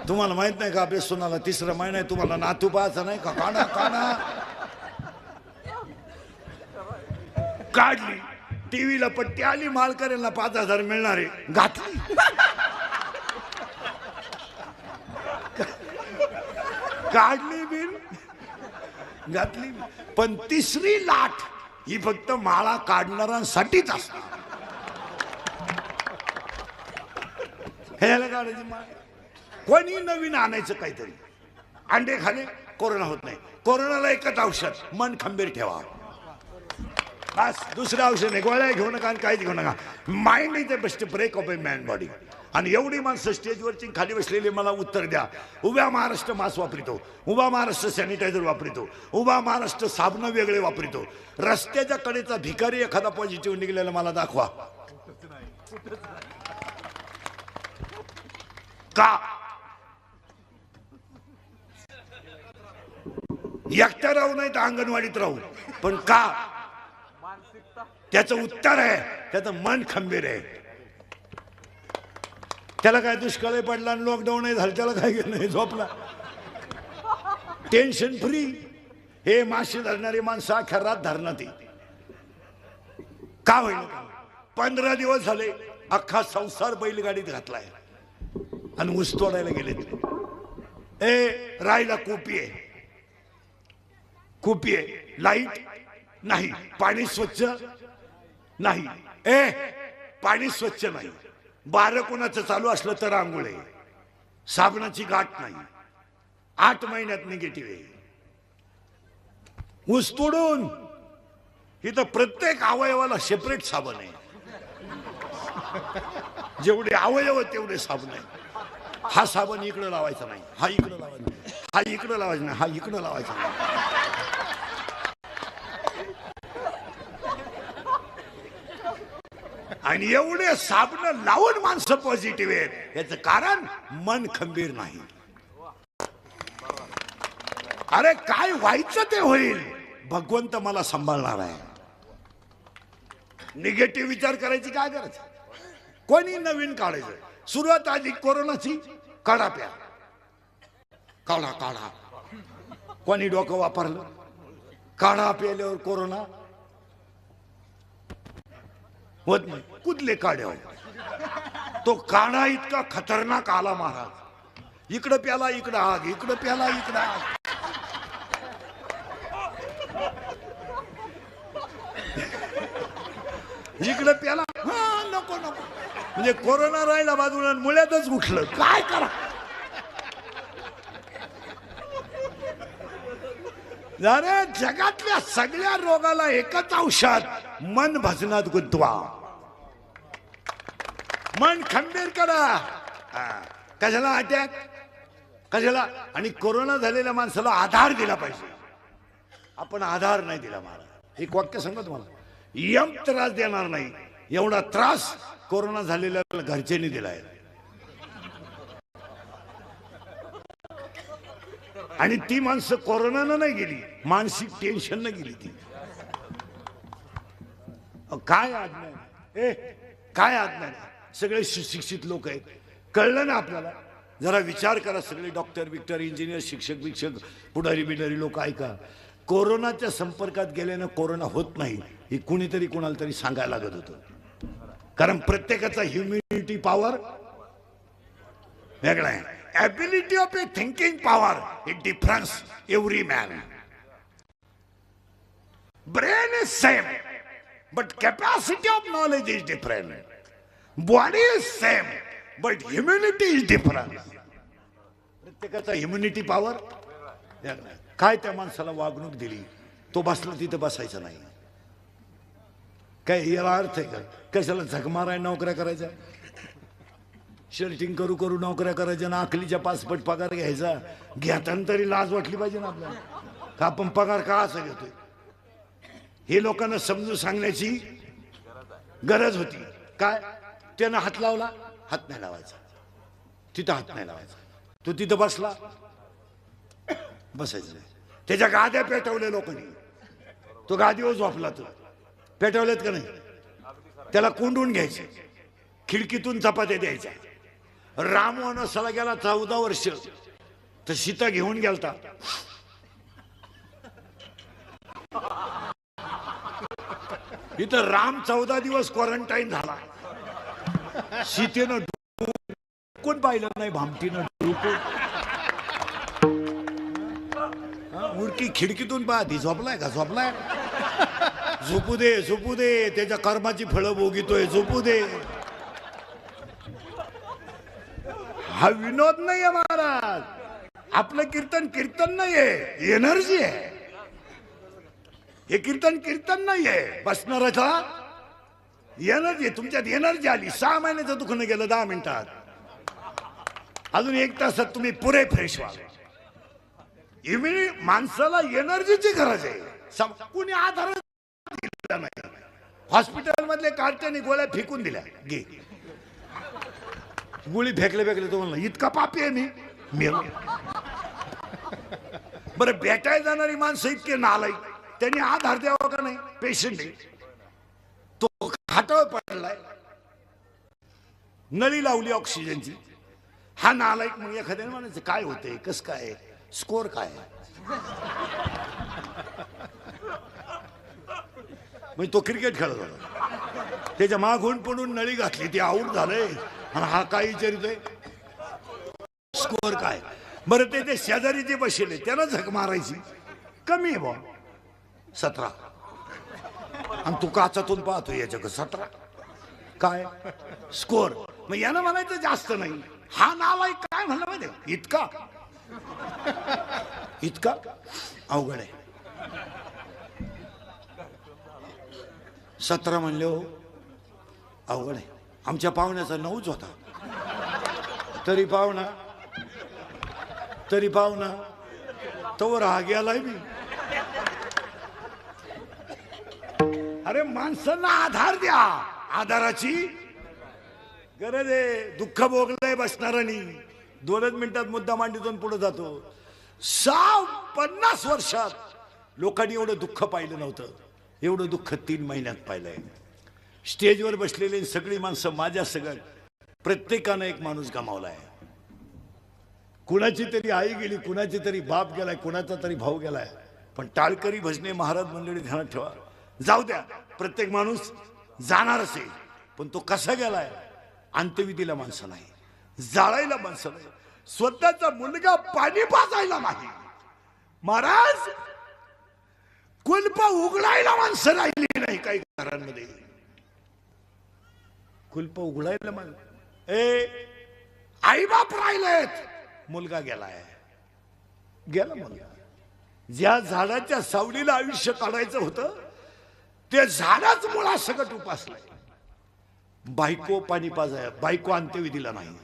S1: तुम्हाला माहित नाही का आपल्या सोनाला 3रा महिना आहे, तुम्हाला नातू पाहायचा नाही का? काढा काढा. काढली, टीव्हीला पट्टी आली, मालकऱ्यांना 5,000 मिळणारे, घातली. काढली बिल, घातली. पण 3री लाट ही फक्त माळा काढणाऱ्यांसाठीच असते. ह्याला काढायची माळ, कोणी नवीन आणायचं काहीतरी. अंडे खाले कोरोना होत नाही. कोरोनाला एकच औषध, मन खंबीर ठेवा. बस, दुसरं औषध नाही. गोळ्या घेऊ नका आणि काहीच घेऊ नका. Mind is the best break of a man body. आणि एवढी माणसं स्टेजवरची खाली बसलेली मला उत्तर द्या. उभ्या महाराष्ट्र मास्क वापरितो, उभा महाराष्ट्र सॅनिटायझर वापरितो, उभा महाराष्ट्र साबण वेगळे वापरितो. रस्त्याच्या कडेचा भिकारी एखादा पॉझिटिव्ह निघलेला मला दाखवा. का एकटा राहू नाही तर अंगणवाडीत राहू, पण का? त्याचं उत्तर आहे, त्याचं मन खंबीर आहे. त्याला काय दुष्काळ पडला आणि लॉकडाऊन झालं, त्याला काय गेलं, झोपला. Tension free. हे मासे धरणारी माणसं अख्या रात धरणार ती का होईल? 15 दिवस झाले अख्खा संसार बैलगाडीत घातलाय आणि ऊस तोडायला गेले. रायला कुपी आहे, कुपी आहे. लाईट नाही, पाणी स्वच्छ नाही. पाणी स्वच्छ नाही. बारं कोणाचं चालू असलं तर आंघोळ आहे. साबणाची गाठ नाही. 8 महिन्यात निगेटिव्ह आहे. ऊस तोडून इथं प्रत्येक अवयवाला सेपरेट साबण आहे. जेवढे अवयव तेवढे साबण आहे. हा साबण इकडं लावायचा नाही, हा इकडं लावायचा नाही, हा इकडं लावायचा नाही, हा इकडं लावायचा नाही. आणि एवढे साबण लावून माणसं पॉझिटिव्ह आहेत. याचं कारण मन खंबीर नाही. अरे काय व्हायचं ते होईल, भगवंत मला सांभाळणार आहे. निगेटिव्ह विचार करायची काय गरज? कोणी नवीन काढायचं. सुरुवात आधी कोरोनाची, काढा प्या, काढा काढा. कोणी डोकं वापरलं? काढा प्याल्यावर कोरोना होत नाही. कुठले काढ्या? तो काढा इतका खतरनाक आला महाराज. इकडं प्याला इकडं आग, इकडं प्याला इकडं आग. इकडं प्याला, हा नको नको. म्हणजे कोरोना राहिला बाजूला, मुळ्यातच उठलं. काय करा? अरे जगातल्या सगळ्या रोगाला एकच औषध, मन भजनात गुंतवा, मन खंबीर करा. कशाला अटॅक, कशाला? आणि कोरोना झालेल्या माणसाला आधार दिला पाहिजे. आपण आधार नाही दिला महाराज. एक वाक्य सांगा तुम्हाला, यम त्रास देणार नाही एवढा त्रास कोरोना झालेल्या घरच्यांनी दिलाय. आणि ती माणसं कोरोनानं नाही गेली, मानसिक टेन्शन न गेली ती. काय आज्ञा, काय आज्ञा. सगळे सुशिक्षित लोक आहेत, कळलं ना आपल्याला? जरा विचार करा. सगळे डॉक्टर बिक्टर इंजिनियर शिक्षक बिक्षक पुढारी बिडारी लोक ऐका. कोरोनाच्या संपर्कात गेल्यानं कोरोना होत नाही हे कुणीतरी कुणाला तरी सांगायला लागत होतं. कारण प्रत्येकाचा ह्युमिनिटी पॉवर वेगळा आहे. ability of a thinking power, it differs every man. Brain is same, but capacity of knowledge is different. Body is same, but immunity is different. प्रत्येकाचा इम्युनिटी पॉवर. काय त्या माणसाला वागणूक दिली, तो बसला तिथं बसायचं नाही. काय याला अर्थ आहे का? कशाला झक माराय नोकऱ्या करायच्या, शर्टिंग करू करू नोकऱ्या करायच्या ना, अकलीच्या 5 पट पगार घ्यायचा. घेताना तरी लाज वाटली पाहिजे ना आपल्याला, का आपण पगार का असा घेतोय. हे लोकांना समजून सांगण्याची गरज होती. काय त्यानं हात लावला, हात नाही लावायचा, तिथं हात नाही लावायचा. तो तिथं बसला, बसायचं नाही. त्याच्या गाद्या पेटवल्या लोकांनी, तो गादीवर झोपला. तो पेटवल्यात का नाही? त्याला कोंडून घ्यायचे, खिडकीतून चपात्या द्यायच्या. राम वनवासाला गेला 14 वर्ष, तर सीता घेऊन गेलता. इथं राम 14 दिवस क्वारंटाईन झाला. सीतेनं कोण पाहिलं नाही, भामटीनं उडकी खिडकीतून पाहती. झोपलाय का? झोपलाय. झोपू दे, झोपू दे, त्याच्या कर्माची फळं भोगितोय, झोपू दे. हा विनोद नाहीये महाराज. आपलं कीर्तन कीर्तन नाहीये, एनर्जी आहे. हे कीर्तन कीर्तन नाहीये, बसणाराचा एनर्जी. तुमच्यात एनर्जी आली. 6 महिन्याचं दुखणं गेलं 10 मिनिटात. अजून 1 तासात तुम्ही पुरे फ्रेश व्हा. माणसाला एनर्जीची गरज आहे. कुणी आधार दिला नाही. हॉस्पिटल मधले कार्ट्याने गोळ्या फेकून दिल्या. घे गोळी फेकले तो म्हणला इतका पापी आहे मी मेलो. बरं भेटायला जाणारी माणसं इतके नालायक, त्यांनी आधार द्यावा का नाही? पेशंट तो खाटावर पडलाय, नळी लावली ऑक्सिजनची. हा नालायक मग एखाद्याने म्हणायचं काय होतंय, कस काय, स्कोर काय? म्हणजे तो क्रिकेट खेळत होता, त्याच्या मागून पडून नळी घातली, ती आऊट झालंय आणि हा काय विचारितोय स्कोर काय. बरं ते शेजारी जे बसले त्यांना झक मारायची. कमी आहे बा 17 आणि तू काचातून पाहतो याच्या 17 काय स्कोर. मग यानं म्हणायचं जास्त नाही. हा नालायक काय म्हणलं माहिती, इतका अवघड आहे. 17 म्हणले हो, अवघड आहे. आमच्या पाहुण्याचा 9च होता. तरी पाहुणा तवर हा गेलाय मी. अरे माणसांना आधार द्या, आधाराची गरज आहे. दुःख भोगलंय बसणारानी 2च मिनिटात मुद्दा मांडीतून पुढे जातो. 50 वर्षात लोकांनी एवढं दुःख पाहिलं नव्हतं. एवढं दुःख 3 महिन्यात पाहिलंय. स्टेजवर बसलेली सगळी माणसं माझ्या सगळं, प्रत्येकानं एक माणूस गमावलाय. कुणाची तरी आई गेली, कुणाची तरी बाप गेलाय, कुणाचा तरी भाऊ गेलाय. पण टाळकरी भजने महाराज मंडळी ध्यानात ठेवा. जाऊ द्या, प्रत्येक माणूस जाणारच आहे, पण तो कसा गेलाय? अंत्यविधीला माणसं नाही, जाळायला माणसं नाही, स्वतःचा मुलगा पाणी पाजायला नाही. महाराज कुलप उघडायला माणसं राहिली नाही. काही घरांमध्ये कुलप उघडायला आई बाप राहिलेत, मुलगा गेलाय. गेला मुलगा. ज्या झाडाच्या सावलीला आयुष्य काढायचं होतं ते झाडाच मुळासकट उपासलाय. बायको पाणी पाजाय, बायको अंत्यविधीला नाही,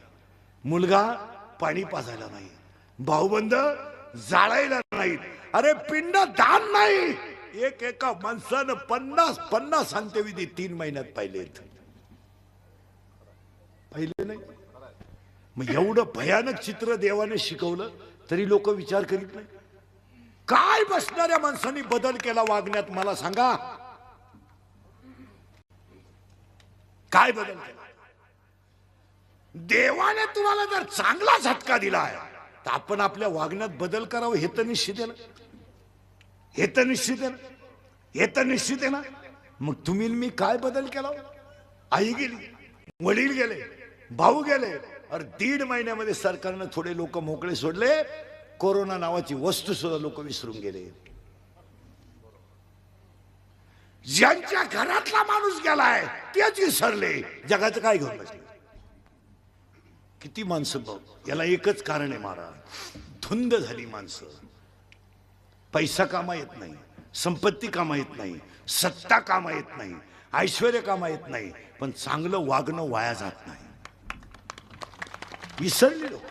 S1: मुलगा पाणी पाजायला नाही, भाऊबंद जाळायला नाहीत. अरे पिंड दान नाही. एका माणसानं 50 अंत्यविधी 3 महिन्यात पाहिलेत. पाहिले नाही. मग एवढं भयानक चित्र देवाने शिकवलं तरी लोक विचार करीत नाही. काय बसणाऱ्या माणसांनी बदल केला वागण्यात, मला सांगा. काय बदल केला? देवाने तुम्हाला जर चांगला झटका दिलाय तर आपण आपल्या वागण्यात बदल करावं. हे तर निश्चित आहे ना, हे तर निश्चित आहे ना, हे तर निश्चित आहे ना. मग तुम्ही मी काय बदल केला? आई गेली, वडील गेले, भाऊ गेले. अरे 1.5 महिन्यामध्ये सरकारनं थोडे लोक मोकळे सोडले. कोरोना नावाची वस्तू सुद्धा लोक विसरून गेले. ज्यांच्या घरातला माणूस गेलाय तेच विसरले. जगाचं काय घेऊन बसले? किती माणसं बघ. याला एकच कारण आहे महाराज, धुंद झाली माणसं. पैसा कामा येत नाही, संपत्ती कामा येत नाही, सत्ता कामा येत नाही, ऐश्वर्य कामा येत नाही, पण चांगलं वागणं वाया जात नाही. विसरली लोक.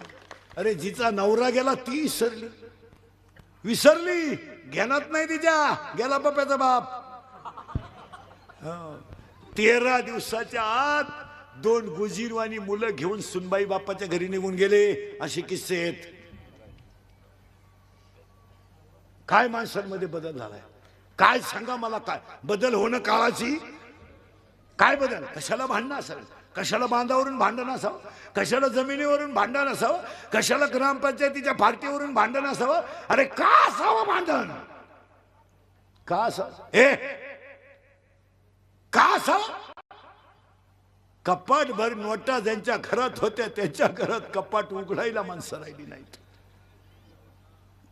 S1: अरे जिचा नवरा गेला ती विसरली, घेण्यात नाही तिच्या. गेला बाप्याचा बाप. 13 दिवसाच्या आत 2 गुजीरवाणी मुलं घेऊन सुनबाई बापाच्या घरी निघून गेले. असे किस्से आहेत. काय माणसांमध्ये बदल झालाय? काय सांगा मला. काय बदल होणं काळाची? काय बदल? कशाला भांडणं असावं, कशाला बांधावरून भांडण असावं, कशाला जमिनीवरून भांडण असावं, कशाला ग्रामपंचायतीच्या फारतीवरून भांडण असावं. अरे का असावं भांडण? का असावं? का असावं? कपाट भर नोटा ज्यांच्या घरात होत्या त्यांच्या घरात कपाट उघडायला माणसं राहिली नाहीत.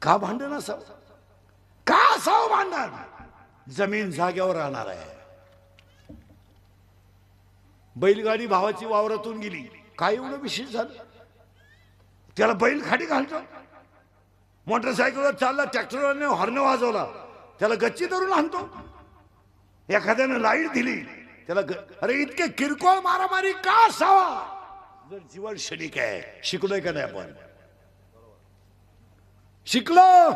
S1: का भांडण असावं? का असावं भांडण? जमीन जाग्यावर राहणार आहे. बैलगाडी भावाची वावरातून गेली, काय एवढं विशेष झालं? त्याला बैल खाली घालतो. मोटरसायकलवर चालला, ट्रॅक्टरने हॉर्न वाजवला, त्याला गच्ची धरून आणतो. एखाद्यानं लाईट दिली त्याला अरे इतके किरकोळ मारामारी का असावा? जर जीवन क्षणिक आहे. शिकलोय का नाही आपण? शिकलो.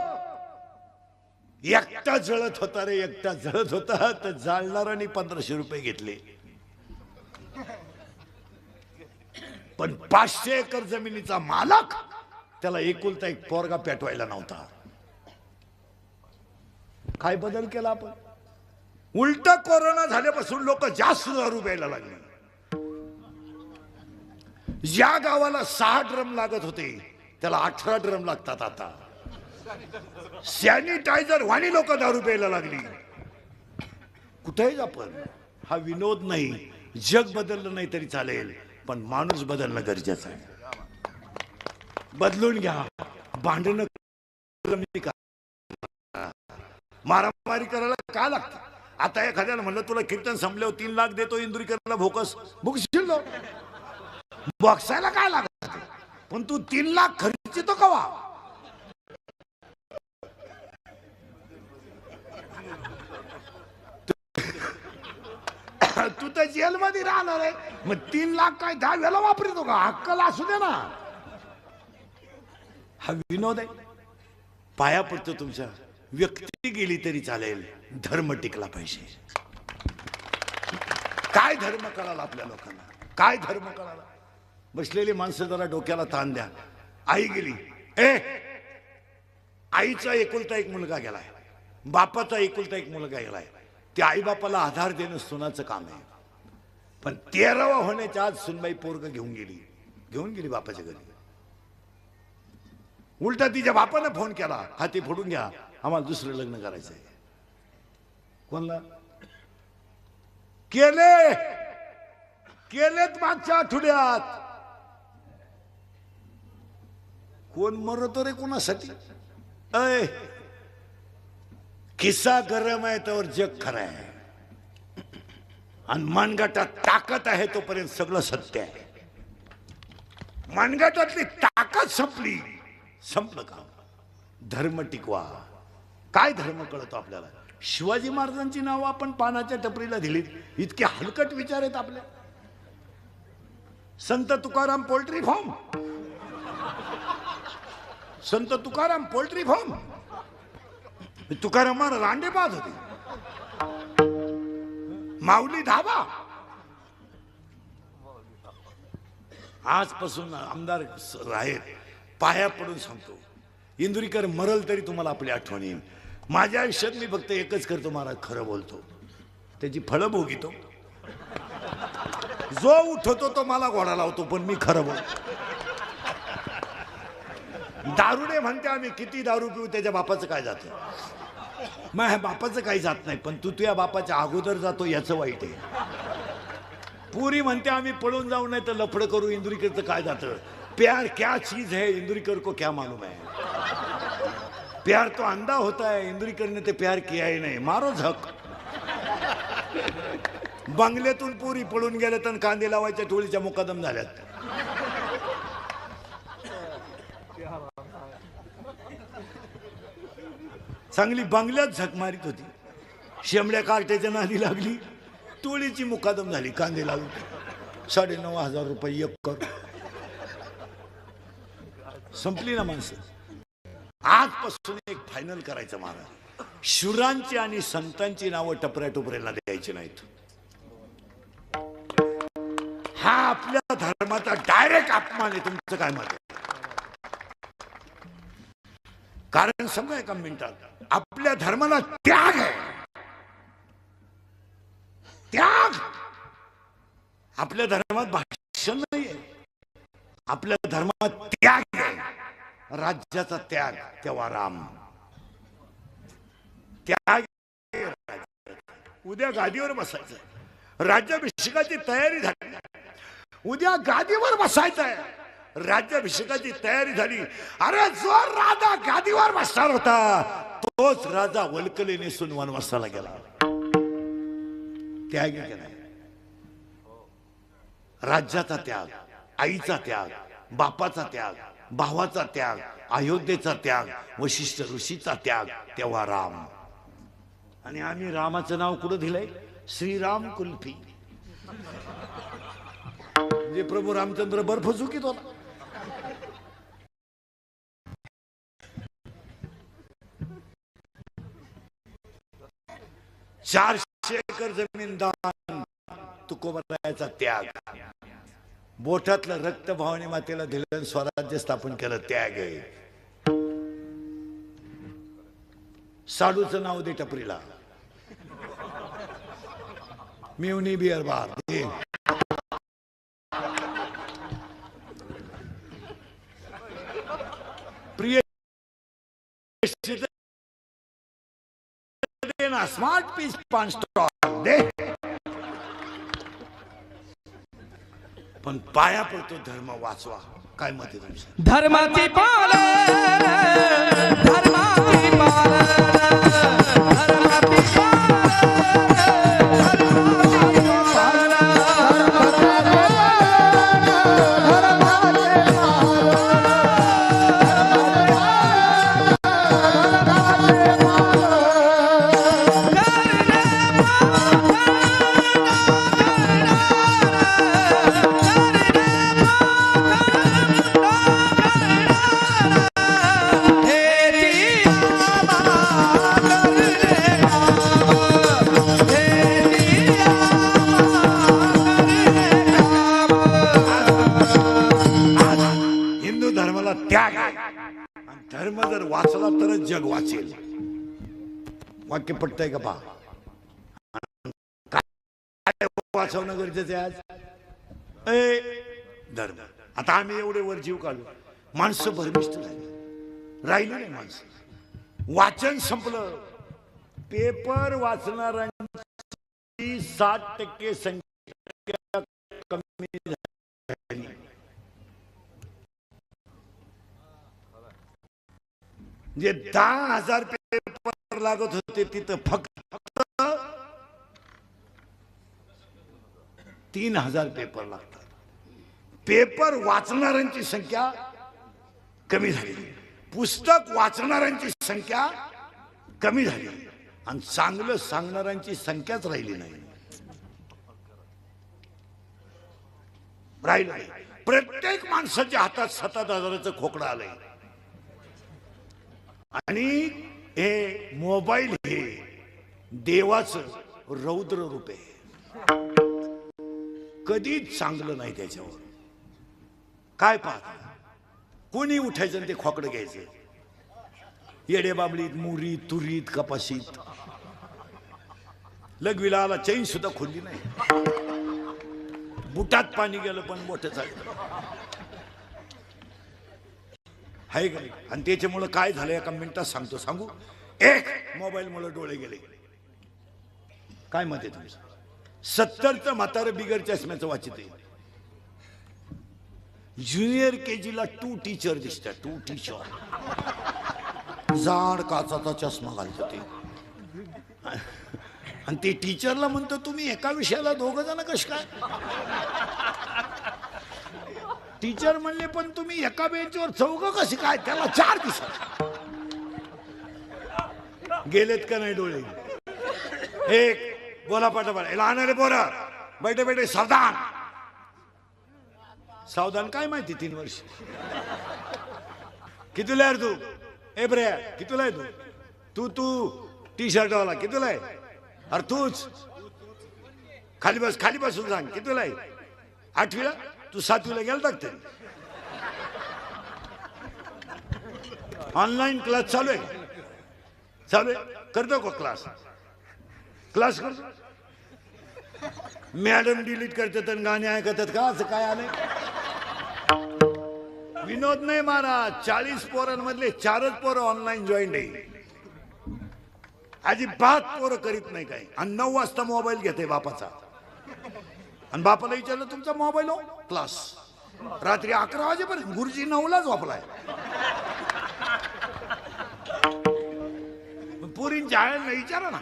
S1: एकटा जळत होता रे, एकटा जळत होता, तर जाळणाऱ्याने 1500 रुपये घेतले. पण 500 एकर जमिनीचा मालक, त्याला एकुलता एक पोरगा पेटवायला नव्हता. काय बदल केला आपण? उलट कोरोना झाल्यापासून लोक जास्त दारू प्यायला लागले. ज्या गावाला 6 ड्रम लागत होते त्याला 18 ड्रम लागतात आता. सॅनिटायझर वाणी लोक दारू प्यायला लागली. कुठेच आपण हा विनोद नाही. जग बदललं नाही तरी चालेल, पण माणूस बदलणं गरजेचं आहे. बदलून घ्या. भांडणं मारामारी करायला का लागतं? आता एखाद्याला म्हणलं तुला कीर्तन संपल्यावर 3 लाख देतो इंदुरीकरला, भोकस भुकशील लो. बॉक्सायला काय लागत? पण तू 3 लाख खर्चितो कवा? तू तर जेलमध्ये राहणार आहे, मग 3 लाख काय 10 वेळा वापरतो का? अक्कल असू दे ना. हा विनोद आहे. पाया पडतो तुमच्या. व्यक्ती गेली तरी चालेल, धर्म टिकला पाहिजे. काय धर्म कळाला आपल्या लोकांना? काय धर्म कळाला? बसलेली माणसं जरा डोक्याला ताण द्या. आई गेली, आईचा एकुलता एक मुलगा गेलाय, बापाचा एकुलता एक मुलगा गेलाय. त्या आई बापाला आधार देणं सुनाचं काम आहे. पण 13वा होण्याच्या आज सुनबाई पोरग घेऊन गेली बापाच्या घरी. उलटा तिच्या बापानं फोन केला, हाती फोडून घ्या, आम्हाला दुसरं लग्न करायचंय. कोणला केलेत मागच्या आठवड्यात. कोण मरतो रे कोणासाठी? किस्सा गरम आहे तर जग खरं आहे. आणि मनगटात ताकद आहे तोपर्यंत सगळं सत्य आहे. मनगटातली ताकद संपली, संपलं काम. धर्म टिकवा. काय धर्म कळतो आपल्याला? शिवाजी महाराजांची नावं आपण पानाच्या टपरीला दिलीत. इतके हलकट विचार आहेत आपल्या. संत तुकाराम पोल्ट्री फार्म, संत तुकाराम पोल्ट्री फार्म. तुकाराम महाराज अंडे पाहत होते. माऊली धाबा. आजपासून आमदार आहेत, पाया पडून सांगतो, इंदुरीकर मरल तरी तुम्हाला आपली आठवण येईल. माझ्या आयुष्यात मी फक्त एकच करतो, महाराज खरं बोलतो, त्याची फळं भोगितो. जो उठवतो तो मला घोडा लावतो, पण मी खरं बोलतो. दारुडे म्हणते आम्ही किती दारू पिऊ त्याच्या बापाचं काय जातं? मग बापाचं काही जात नाही, पण तू तुझ्या बापाच्या अगोदर जातो याचं वाईट आहे. पुरी म्हणते आम्ही पळून जाऊ नाही तर लफडं करू, इंदुरीकरचं काय जातं? प्यार क्या चीज है, इंदुरीकर को क्या मालूम है? प्यार तो अंधा होता है, इंदुरीकर ने ते प्यार किया ही नाही. मारो झक. बंगल्यातून पुरी पळून गेले तर कांदे लावायच्या टोळीच्या मुकादम झाल्यात. चांगली बंगल्यात झक मारित होती, शेंबड्या कार्ट्याच्या नादी लागली, टोळीची मुकादम झाली. कांदे लावून 9,500 रुपये एकर. संपली ना माणसं. आजपासून एक फायनल करायचं महाराज, शुरांची आणि संतांची नावं टपऱ्या टोपऱ्याला द्यायची नाहीत. हा आपल्या धर्माचा डायरेक्ट अपमान आहे. तुमचं काय मत आहे? कारण समजा एका मिनिटात, आपल्या धर्माला त्याग आहे. त्याग. आपल्या धर्मात भाषण नाहीये, आपल्या धर्मात त्याग आहे. राज्याचा त्याग, तेव्हा राम. त्याग. उद्या गादीवर बसायचं, राज्याभिषेकाची तयारी झाली. उद्या गादीवर बसायचं आहे, राज्याभिषेकाची तयारी झाली. अरे जो राजा गादीवर बसणार होता तोच राजा वल्कले नेसून वनवासाला गेला. त्याग केला. राज्याचा त्याग, आईचा त्याग, बापाचा त्याग, भावाचा त्याग, अयोध्येचा त्याग, वशिष्ठ ऋषीचा त्याग, तेव्हा राम. आणि आम्ही रामाचं नाव कुठं दिलंय? श्रीराम कुल्फी. जे प्रभू रामचंद्र बर्फ चुकीत होता. चारशे एकर जमीन दान, तुकोबरायाचा त्याग, बोटातलं रक्त भवानी मातेला दिलं, स्वराज्य स्थापन केलं, त्याग आहे. साडूचं नाव दे टपरीला, मिवनी बिअर बार दे. प्रिय ना स्मार्ट पीस पान स्टॉल दे. पण पाया पडतो धर्म वाचवा. काय मत आहे तुमचं?
S2: धर्माची पालन, धर्माची पालन, धर्माची
S1: त्याग आहे. आणि धर्म जर वाचला तरच जग वाचेल. वाक्य पटतंय का पहा? काय वाचवणं गरजेचं आहे आज? धर्म. आता आम्ही एवढे वर जीव काढू, माणसं भरमिष्ट राहिली नाही माणसं. वाचन संपलं. पेपर वाचणाऱ्यांची 60% संख्या कमी झाली. जे 10,000 पेपर लागत होते तिथं फक्त 3,000 पेपर लागतात. पेपर वाचणाऱ्यांची संख्या कमी झाली, पुस्तक वाचणाऱ्यांची संख्या कमी झाली, आणि चांगलं सांगणाऱ्यांची संख्याच राहिली नाही. प्रत्येक माणसाच्या हातात 7,000चं खोकडं आलंय. आणि हे मोबाईल हे देवाचं रौद्र रूप आहे. कधीच चांगलं नाही त्याच्यावर. काय पाहता? कोणी उठायचं आणि ते खोकडं घ्यायचं. येडे बाबळीत, मुरीत, तुरीत, कपाशीत. लघवीला आला, चैन सुद्धा खोलली नाही. बुटात पाणी गेलं पण मोठं झालं. आहे का? आणि त्याच्यामुळं काय झालं एका मिनिटात सांगू. एक मोबाईलमुळे डोळे गेले. काय मत आहे तुमचं? 70चं म्हातारं बिगर चष्म्याचं वाचित आहे. ज्युनियर केजीला 2 टीचर दिसतात. 2 टीचर जाड काचाचा चष्मा घालतो ते. आणि ते टीचरला म्हणतो तुम्ही एका विषयाला 2 जण कश काय? टीचर म्हणले पण तुम्ही एका बेंचवर 4 कशी काय? त्याला 4 दिसत. गेलेत का नाही डोळे? एक बोला पाठापाठ. लहान बोरा बैठे बैठे सावधान. सावधान काय माहिती? 3 वर्ष. कितीला आहे तू? ए ब्रे कितीला आहे तू? तू टी शर्ट वाला कितीला आहे? अरे तूच खाली बसून सांग कितीला आहे? 8वीला? तू 7वीला गेला टाकते. ऑनलाईन क्लास चालू आहे. करतो का क्लास करतो? मॅडम डिलीट करतात आणि गाणे ऐकतात का? असं काय आलंय? विनोद नाही महाराज. 40 पोरांमधले 4च पोरं ऑनलाईन जॉईन आहे. अजिबात पोरं करीत नाही काय. आणि 9 वाजता मोबाईल घेते बापाचा. आणि बापाला विचारलं तुमचा मोबाईल हो? क्लास. रात्री 11 वाजेपर्यंत. गुरुजी 9लाच वापलाय. पोरींच्या आयांना विचारा ना,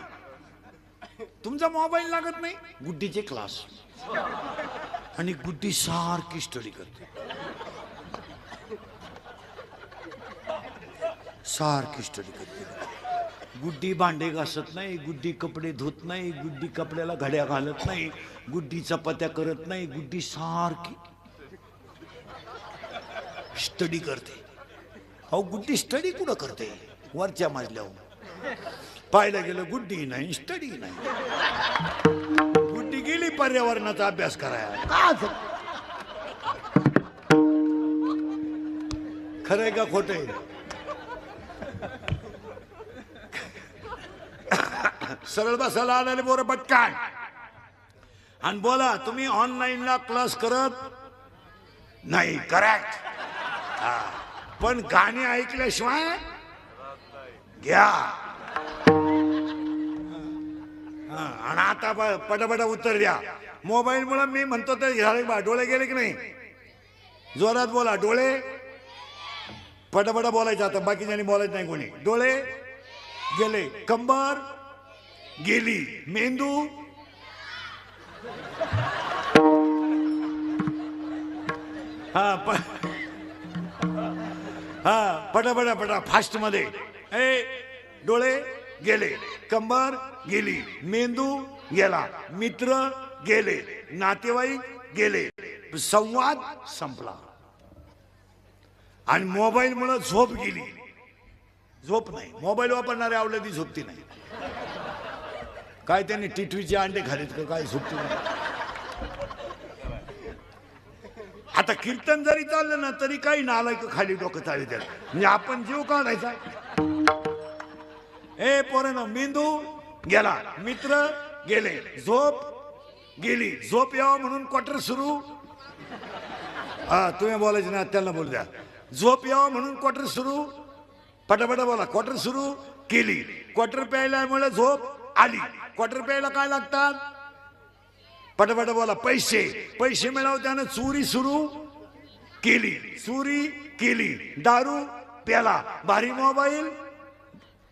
S1: तुमचा मोबाईल लागत नाही? गुड्डीचे क्लास. आणि गुड्डी सारखी स्टडी करते. सारखी स्टडी करते. गुड्डी भांडे घासत नाही, गुड्डी कपडे धुत नाही, गुड्डी कपड्याला घड्या घालत नाही, गुड्डी चपात्या करत नाही, गुड्डी सारखी स्टडी करते. अहो गुड्डी स्टडी कुठं करते? वरच्या मजल्यावर पाहायला गेलं गुड्डी नाही, स्टडी नाही. गुड्डी गेली पर्यावरणाचा अभ्यास करायला. खरंय का खोटंय? सरळ बसायला आलेले बोर पटकान आणि बोला, तुम्ही ऑनलाईनला क्लास करत नाही. करेक्ट. पण गाणी ऐकल्याशिवाय घ्या. आणि आता पटापटा उत्तर द्या. मोबाईल मुळे मी म्हणतो ते झाले बा. डोळे गेले की नाही? जोरात बोला. डोळे पटापटा बोलायचं. आता बाकीच्यांनी बोलायचं नाही कोणी. डोळे गेले, कंबर गेली, मेंदू पटा फास्ट मध्ये. डोळे गेले, कंबर गेली, मेंदू गेला, मित्र गेले, नातेवाईक गेले, संवाद संपला. आणि मोबाईल मुळे झोप गेली. झोप नाही. मोबाईल वापरणारे आवडली झोपती नाही. काय त्यांनी टिटवीचे अंडे खालीत का काय? झोपती नाही. आता कीर्तन जरी चाललं ना तरी काही नालायक खाली डोकं चालू त्याला. म्हणजे आपण जीव काढायचा. पोरांनो, मेंदू गेला, मित्र गेले, झोप गेली. झोप यावं म्हणून क्वार्टर सुरू. तुम्ही बोलायचे ना, त्यांना बोल द्या. झोप यावं म्हणून क्वार्टर सुरू. पटापटा बोला. क्वार्टर सुरू केली. क्वार्टर प्यायल्यामुळे झोप आली. क्वार्टर प्यायला काय लागतात? पटापटा बोला. पैसे. पैसे मिळवत्यानं चोरी सुरू केली. चोरी केली. दारू प्याला. भारी मोबाईल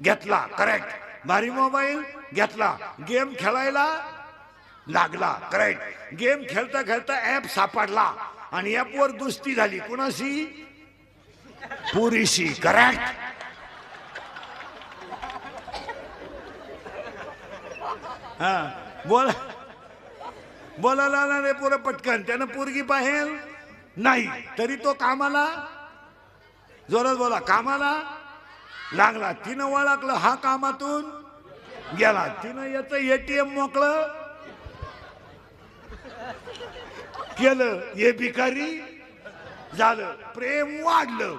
S1: घेतला. करेक्ट. भारी मोबाईल घेतला. गेम खेळायला लागला. करेक्ट. गेम खेळता खेळता ऍप सापडला आणि ऍपवर दोस्ती झाली. कुणाशी? पुरीशी. करेक्ट. बोला. बोलायला रे पोरं पटकन. त्यानं पोरगी पाहेल नाही तरी तो कामाला. जोरात बोला. कामाला लागला. तिनं ओळखलं हा कामातून गेला. तिनं याच एटीएम मोकळं केलं. हे भिकारी झालं. प्रेम वाढलं.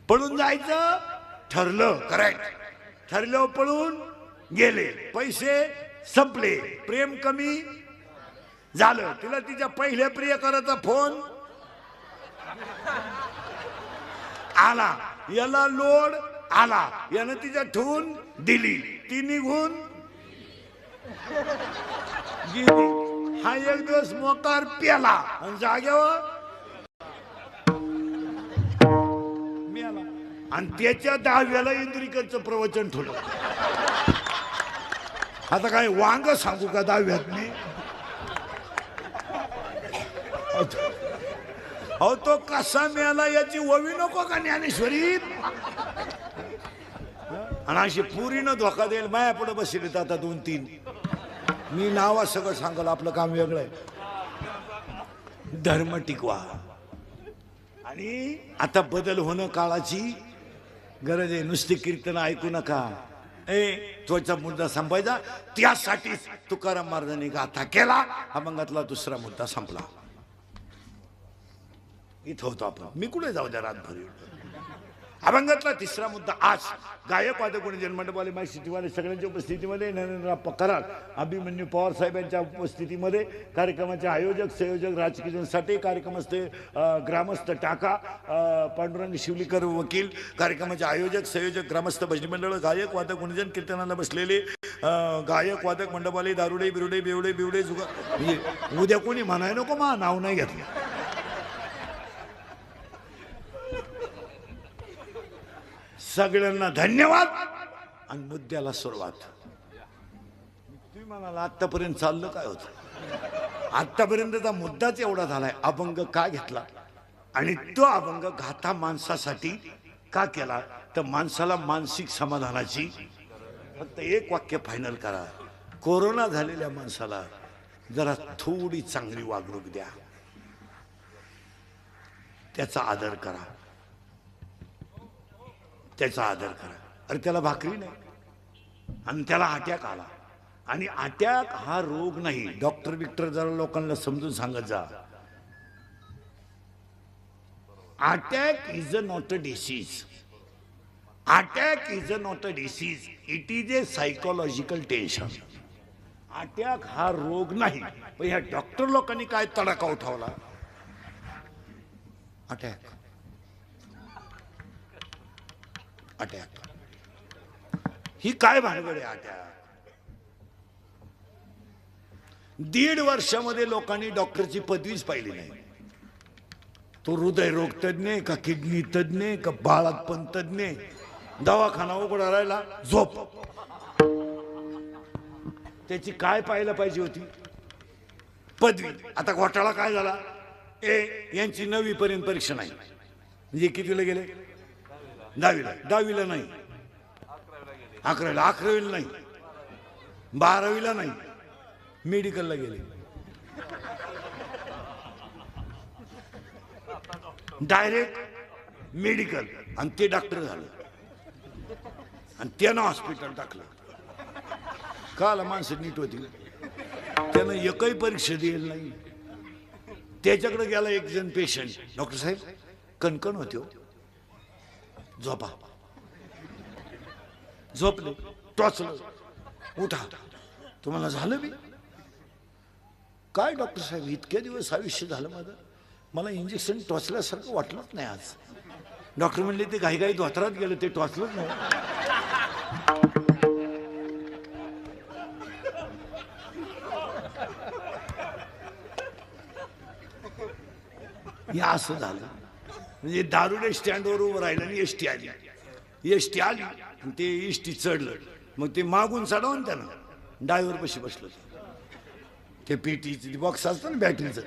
S1: पळून जायचं ठरलं. करेक्ट. ठरलं. पळून गेले. पैसे संपले. प्रेम कमी झालं. तिला तिच्या पहिल्या प्रियकराचा फोन आला. याला लोड आला. यानं तिच्या ठेवून दिली. ती निघून गेली. हा एक दिवस मोकार प्याला आणि जाग्यावर मेला. आणि त्याच्या 10व्याला इंद्रिकरचं प्रवचन ठेवलं. आता काय वांग सांगू का 10व्यात मी? अहो तो कसा मेला याची ओवी नको का ज्ञानेश्वरी? आणि अशी पुरीनं धोका देईल. माया पुढे बसले आता 2-3. मी नावा सगळं सांगल. आपलं काम वेगळं आहे. धर्म टिकवा. आणि आता बदल होणं काळाची गरज आहे. नुसती कीर्तन ऐकू नका. तोचा मुद्दा संपायचा. त्यासाठी तुकाराम महाराजांनी गाथा केला. अभंगातला दुसरा मुद्दा संपला. इथं होतो आपण. मी कुठे जाऊ द्या रातभर. अभंगातला तिसरा मुद्दा आज गायक वादक गुण जन्मंडपवाले माहितीवाले सगळ्यांच्या उपस्थितीमध्ये नरेंद्र कराड, अभिमन्यू पवार साहेबांच्या उपस्थितीमध्ये कार्यक्रमाचे आयोजक संयोजक राजकीय साठे, कार्यक्रमस्थ ग्रामस्थ टाका, पांडुरंग शिवलीकर वकील, कार्यक्रमाचे आयोजक संयोजक ग्रामस्थ भजनी मंडळ, गायक वादक गुणजन कीर्तनाला बसलेले गायक वादक मंडपवाले, दारुडे बिरुडे बेवडे बिवडे जुगा. उद्या कोणी म्हणाय नको मा नाव नाही घेतलं. सगळ्यांना धन्यवाद आणि मुद्द्याला सुरुवात. तुम्ही म्हणाला आतापर्यंत चाललं काय होतं? आतापर्यंतचा मुद्दाच एवढा झालाय. अभंग का घेतला आणि तो अभंग गाथा माणसासाठी का केला तर माणसाला मानसिक समाधानाची फक्त एक वाक्य फायनल करा, कोरोना झालेल्या माणसाला जरा थोडी चांगली वागणूक द्या, त्याचा आदर करा, त्याचा आदर करा. अरे त्याला भाकरी नाही आणि त्याला अटॅक आला, आणि अटॅक हा रोग नाही. डॉक्टर बिक्टर जरा लोकांना समजून सांगत जा, attack is not a disease. Attack is not a disease, it is a psychological tension. Attack हा रोग नाही. पण ह्या डॉक्टर लोकांनी काय तडाखा उठवला, अटॅक अटॅक. ही काय भानगड आहे अटॅक? 1.5 वर्षामध्ये लोकांनी डॉक्टरची पदवीच पाहिली नाही. तो हृदयरोग तज्ञ का किडनी तज्ञ का बाळातपण तज्ञ, दवाखाना उघडा राहिला, झोप. त्याची काय पाहायला पाहिजे होती, पदवी. आता घोटाळा काय झाला, यांची 9वी पर्यंत परीक्षा नाही, म्हणजे कितीला गेले, 10वीला नाही, 11वीला नाही, 12वीला नाही, मेडिकलला गेले. डायरेक्ट मेडिकल, आणि ते डॉक्टर झालं, आणि त्यानं हॉस्पिटल टाकलं. काला माणसं नीट होती, त्यानं एकही परीक्षा दिली नाही. त्याच्याकडे गेला एक जण पेशंट, डॉक्टर साहेब कणकण होती हो, झोपा. झोपले, टोचलं, उठा. तुम्हाला झालं बी काय डॉक्टर साहेब, इतके दिवस आयुष्य झालं माझं, मला इंजेक्शन टोचल्यासारखं वाटलंच नाही आज. डॉक्टर म्हणले ते घाई धोत्रात गेलं, ते टोचलंच नाही. हे असं झालं. म्हणजे दारुडे स्टँडवर उभं राहिलं आणि एसटी आली. एसटी आली आणि ते एसटी चढलं, मग ते मागून चढवून त्यानं ड्रायव्हर पशी बसलं. ते पेटीचं बॉक्स असतं ना बॅटरीचं,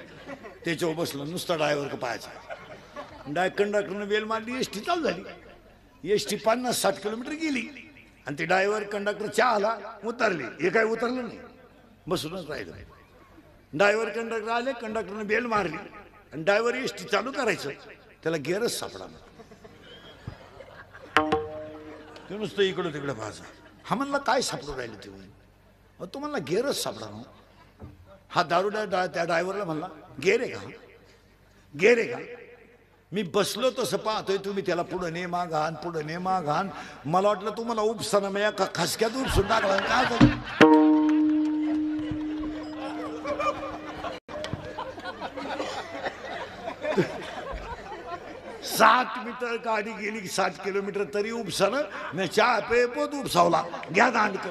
S1: त्याच्यावर बसलं, नुसता ड्रायव्हर का पाहायचा. कंडक्टरनं बेल मारली, एसटी चालू झाली. एसटी 50-60 किलोमीटर गेली, आणि ते ड्रायव्हर कंडक्टर चहाला उतरले. हे काय उतरलं नाही, बसूनच राहिलं. ड्रायव्हर कंडक्टर आले, कंडक्टरनं बेल मारली, आणि ड्रायव्हर एसटी चालू करायचं, त्याला गेअरच सापडा. ते नुसतं इकडं तिकडं पाहायचं. हा म्हणला काय सापडू राहिले तुम्ही, तुम्हाला गेअरच सापडा ना. हा दारुड्या त्या ड्रायव्हरला म्हणला, गेअर आहे का, गेअर आहे का. मी बसलो तसं पाहतोय, तुम्ही त्याला पुढं ने माघान, पुढं ने माघान. मला वाटलं तुम्हाला उपसाना मी का खसक्यात उपसून टाकला काय. 7 मीटर गाडी गेली की 7 किलोमीटर तरी उपसानं. मी चहा पे पोत उपसावला, घ्या दांडक.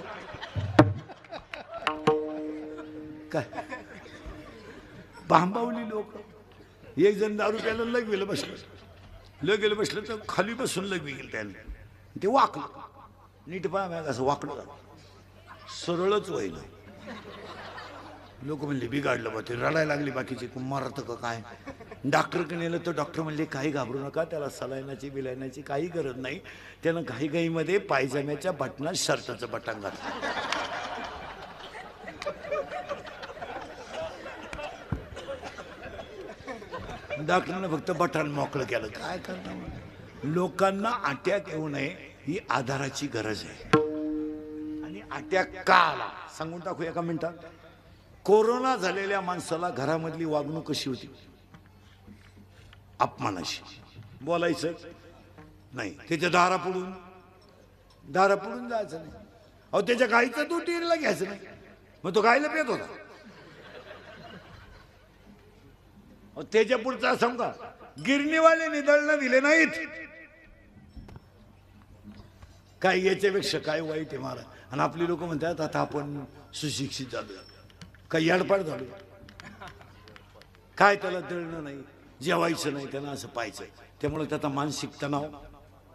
S1: काय बांबावली लोक. एक जण दारू प्यायला लगवेलं बसलं तर खाली बसून लगवी गेलं त्याला. ते वाकलं, नीट पाहा असं वाकडं झालं, सरळच व्हायला. लोक म्हणले बिघाडलं बा, ते रडायला लागली. बाकीचे मारत का काय. डॉक्टरकडे नेलं तर डॉक्टर म्हणले काही घाबरू नका, त्याला सलायनाची बिलायनाची काही गरज नाही. त्यानं घाईघाईमध्ये पायजाम्याच्या बटनात शर्टाचं बटन घातलं. डॉक्टरनं फक्त बटन मोकळं केलं. काय करणार, लोकांना अटॅक येऊ नये ही आधाराची गरज आहे. आणि अटॅक का आला सांगून टाकू एका मिनिटात. कोरोना झालेल्या माणसाला घरामधली वागणूक कशी होती, अपमानाशी. बोलायचं नाही, त्याच्या दारापुढून जायचं नाही. अहो त्याच्या गाईचं दूध डेअरीला घ्यायचं नाही, मग तो गायला पेत होता. त्याच्या पुढचा समजा गिरणीवाले दळणं दिले नाहीत. काय याच्यापेक्षा काय वाईट आहे महाराज. आणि आपली लोक म्हणतात आता आपण सुशिक्षित झालो, काही याडपाड झालो. काय त्याला दळणं नाही, जेवायचं नाही, त्यांना असं पाहायचं. त्यामुळे त्याचा मानसिक तणाव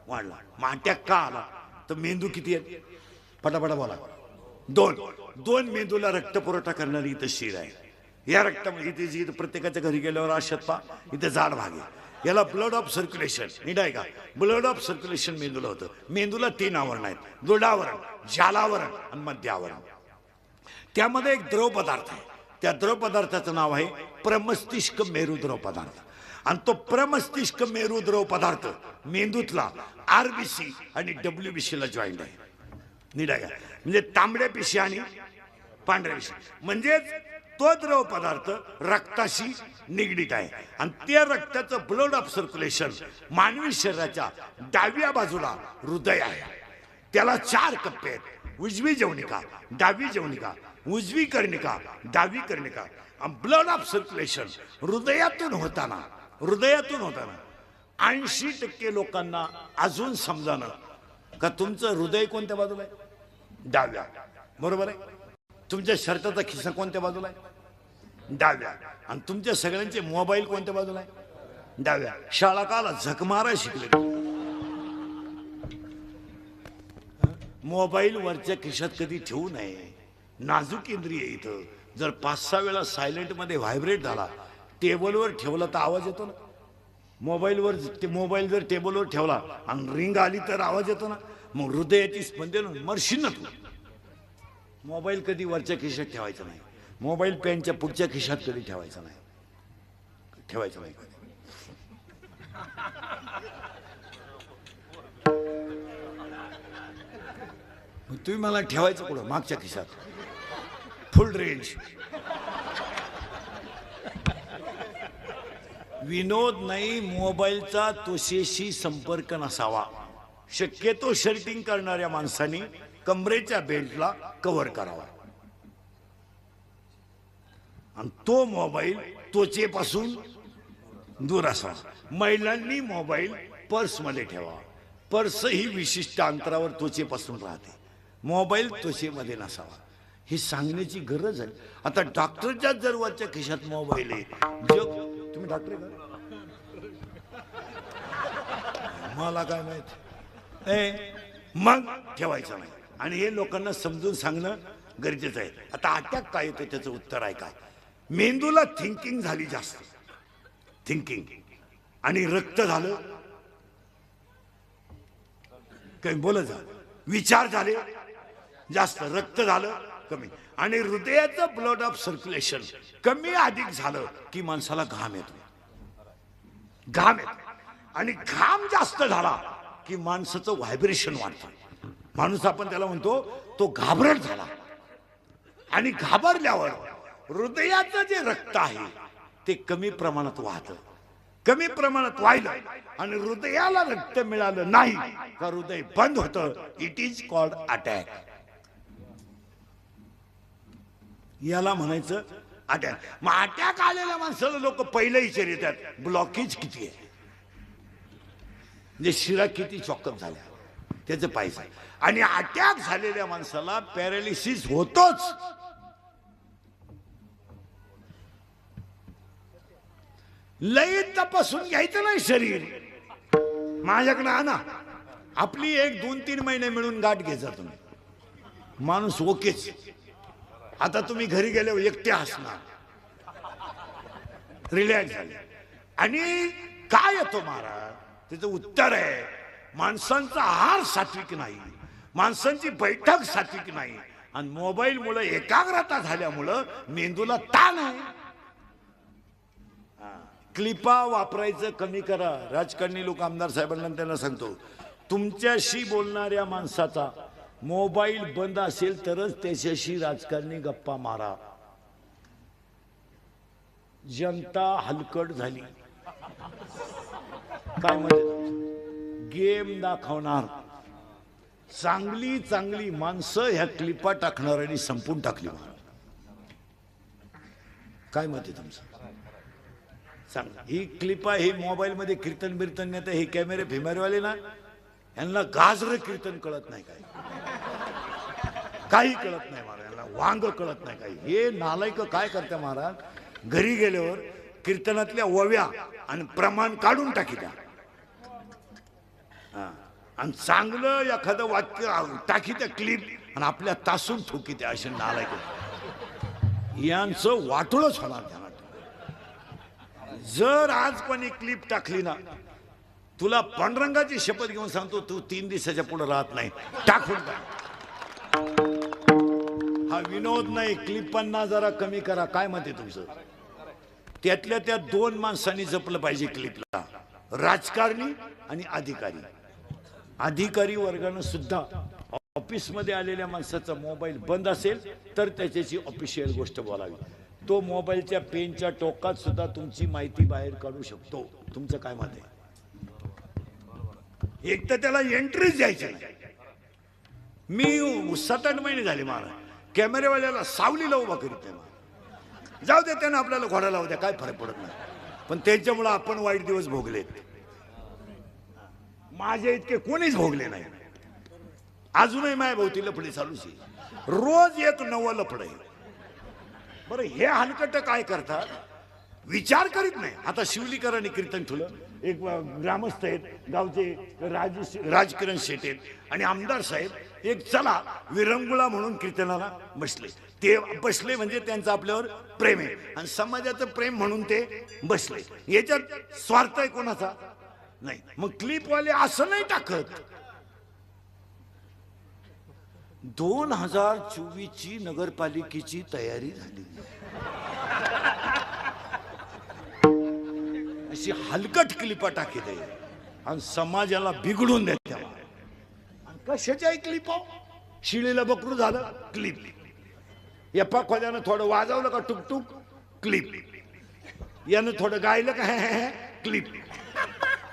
S1: वाढला. मग अटॅक का आला तर मेंदू किती आहे, पटापटा बोला. 2 मेंदूला रक्त पुरवठा करणारी इथं शिर आहे. या रक्तामध्ये इथे प्रत्येकाच्या घरी गेल्यावर आशत पा इथे जाड भाग आहे. याला ब्लड ऑफ सर्क्युलेशन नीट आहे का? ब्लड ऑफ सर्क्युलेशन मेंदूला होतं. मेंदूला 3 आवरण आहेत, दृढावरण, जालावरण आणि मध्यावरण. त्यामध्ये एक द्रव पदार्थ आहे, त्या द्रव पदार्थाचं नाव आहे प्रमस्तिष्क मेरू द्रव पदार्थ. आणि तो प्रमस्तिष्क मेरू द्रव पदार्थ मेंदूतला आरबीसी आणि डब्ल्यूबीसी ला जॉईंट आहे. नीट आहे का? म्हणजे तांबड्या पेशी आणि पांढऱ्या पेशी, म्हणजेच तो द्रव पदार्थ रक्ताशी निगडीत आहे. आणि त्या रक्ताचं ब्लड ऑफ सर्क्युलेशन मानवी शरीराच्या डाव्या बाजूला हृदय आहे. त्याला 4 कप्पे आहेत, उजवी जवनिका, डावी जवनिका, उजवी कर्णिका, डावी कर्णिका. ब्लड ऑफ सर्क्युलेशन हृदयातून होताना 80% लोकांना अजून समजानं का तुमचं हृदय कोणत्या बाजूला आहे? डाव्या. बरोबर आहे. तुमच्या शर्टाचा खिस्सा कोणत्या बाजूला आहे? डाव्या. आणि तुमच्या सगळ्यांचे मोबाईल कोणत्या बाजूला आहे? डाव्या. शाळा काला झक मारा शिकले. मोबाईल वरच्या खिशात कधी ठेवू नये. नाजूक इंद्रिय इथं जर 5-6 वेळा सायलेंट मध्ये व्हायब्रेट झाला, टेबलवर ठेवला तर आवाज येतो ना. मोबाईल जर टेबलवर ठेवला आणि रिंग आली तर आवाज येतो ना. मग हृदयाची स्पंदन मरशील ना तू. मोबाईल कधी वरच्या खिशात ठेवायचा नाही. मोबाईल पॅन्टच्या पुढच्या खिशात कधी ठेवायचा नाही. तुम्ही मला ठेवायचं कुठं? मागच्या खिशात. फुल रेंज. विनोद नाही, मोबाईलचा त्वचेशी संपर्क नसावा. शक्यतो शर्टिंग करणाऱ्या माणसांनी कमरेच्या बेल्टला कव्हर करावा. आणि तो मोबाईल त्वचेपासून दूर असावा. महिलांनी मोबाईल पर्समध्ये ठेवा. पर्स ही विशिष्ट अंतरावर त्वचेपासून राहते. मोबाईल त्वचेमध्ये नसावा. हे सांगण्याची गरज आहे. आता डॉक्टरच्या जर वरच्या खिशात मोबाईल आहे, तुम्ही डॉक्टर आहे का? मला काय माहित. मग ठेवायचं नाही. आणि हे लोकांना समजून सांगणं गरजेचं आहे. आता अटॅक काय येतो त्याचं उत्तर आहे काय? मेंदूला थिंकिंग झाली जास्त, थिंकिंग, आणि रक्त झालं काही बोलत झालं, विचार झाले जास्त, रक्त झालं कमी. आणि हृदयाचं ब्लड ऑफ सर्क्युलेशन कमी अधिक झालं की माणसाला घाम येतो. आणि घाम जास्त झाला की माणसाचं व्हायब्रेशन वाढतं. माणूस आपण त्याला म्हणतो तो घाबरट झाला. आणि घाबरल्यावर हृदयाचं जे रक्त आहे ते कमी प्रमाणात वाहतं. कमी प्रमाणात वाहिलं आणि हृदयाला रक्त मिळालं नाही का हृदय बंद होतं. It is called attack. याला म्हणायचं अटॅक. मग अटॅक आलेल्या माणसाला लोक पहिलं विचार येतात, ब्लॉकेज किती आहे, म्हणजे शिरा किती चॉकअप झाल्या त्याचं पाहिजे. आणि अटॅक झालेल्या माणसाला पॅरालिसिस होतोच. लई तपासून घ्यायचं नाही शरीर. माझ्याकडे आणा, आपली 1-2-3 महिने मिळून गाठ घ्यायचा तुम्ही, माणूस ओकेच. आता तुम्ही घरी गेल्यावर एकटे असणार, रिलॅक्स झाले. आणि काय येतो महाराज, त्याचं उत्तर आहे माणसांचा आहार सात्विक नाही, माणसांची बैठक सात्विक नाही, आणि मोबाईल मुळे एकाग्रता झाल्यामुळं मेंदूला ताण आहे. क्लिपा वापरायचं कमी करा. राजकारणी लोक आमदार साहेबांना त्यांना सांगतो, तुमच्याशी बोलणाऱ्या माणसाचा मोबाईल बंद असेल तरच त्याच्याशी राजकारणी गप्पा मारा. जनता हलकट झाली. काय म्हणजे गेम दाखवणार, चांगली चांगली माणसं ह्या क्लिपा टाकणाऱ्यांनी संपून टाकली. काय मत आहे तुमचं? सांग. ही क्लिपा ही मोबाईल मध्ये कीर्तन बिर्तन नेते, हे कॅमेरे फिमेरेवाले ना, यांना गाजर कीर्तन कळत नाही, काही कळत नाही महाराज. यांना वांग कळत नाही काही. हे नालायक काय करते महाराज, घरी गेल्यावर कीर्तनातल्या ओव्या आणि प्रमाण काढून टाकी द्या, आणि चांगलं एखादं वाक्य टाकी त्या क्लिप आणि आपल्या तासून ठोकी त्या. असे नालायक यांचं वाटोळच होणार. जर आज कोणी क्लिप टाकली ना, तुला पांडुरंगाची शपथ घेऊन सांगतो, तू 3 दिवसाच्या पुढे राहत नाही. टाकून टाक. हा विनोद नाही, क्लिपांना जरा कमी करा. काय म्हणते तुमचं? त्यातल्या त्या 2 माणसांनी जपलं पाहिजे क्लिपला, राजकारणी आणि अधिकारी. अधिकारी वर्गानं सुद्धा ऑफिसमध्ये आलेल्या माणसाचा मोबाईल बंद असेल तर त्याच्याशी ऑफिशियल गोष्ट बोलावी. तो मोबाईलच्या पेनच्या टोकात सुद्धा तुमची माहिती बाहेर काढू शकतो. तुमचं काय मत आहे? एक तर त्याला एंट्रीच द्यायची नाही. मी 7-8 महिने झाले मला कॅमेरेवाल्याला सावलीला उभा करीत नाही. जाऊ दे, त्यानं आपल्याला घोडा लावू द्या, काय फरक पडत नाही. पण त्यांच्यामुळे आपण वाईट दिवस भोगलेत. माझ्या इतके कोणीच भोगले नाही. अजूनही माझ्या भोवती लफडी चालूच आहे. रोज एक नवं लफड आहे. बरं, हे हलकट काय करतात? विचार करीत नाही. आता शिवलीकरांनी कीर्तन ठेवलं. एक ग्रामस्थ आहेत गावचे, राजकिरण शेट आहेत आणि आमदार साहेब एक चला विरंगुळा म्हणून कीर्तनाला बसले. ते बसले म्हणजे त्यांचं आपल्यावर प्रेम आहे आणि समाजाचं प्रेम म्हणून ते बसले. याच्यात स्वार्थ आहे कोणाचा नाही. मग क्लिपवाले असं नाही टाकत. 2024 ची नगरपालिकेची तयारी झाली, अशी हलकट क्लिपा टाकी दे आणि समाजाला बिघडून देत. कशाच्या क्लिप? शिळीला बकरू झालं, क्लिप. या पाखवाद्यानं थोडं वाजवलं का टुकटुक, क्लिप. यानं थोडं गायलं का क्लिप.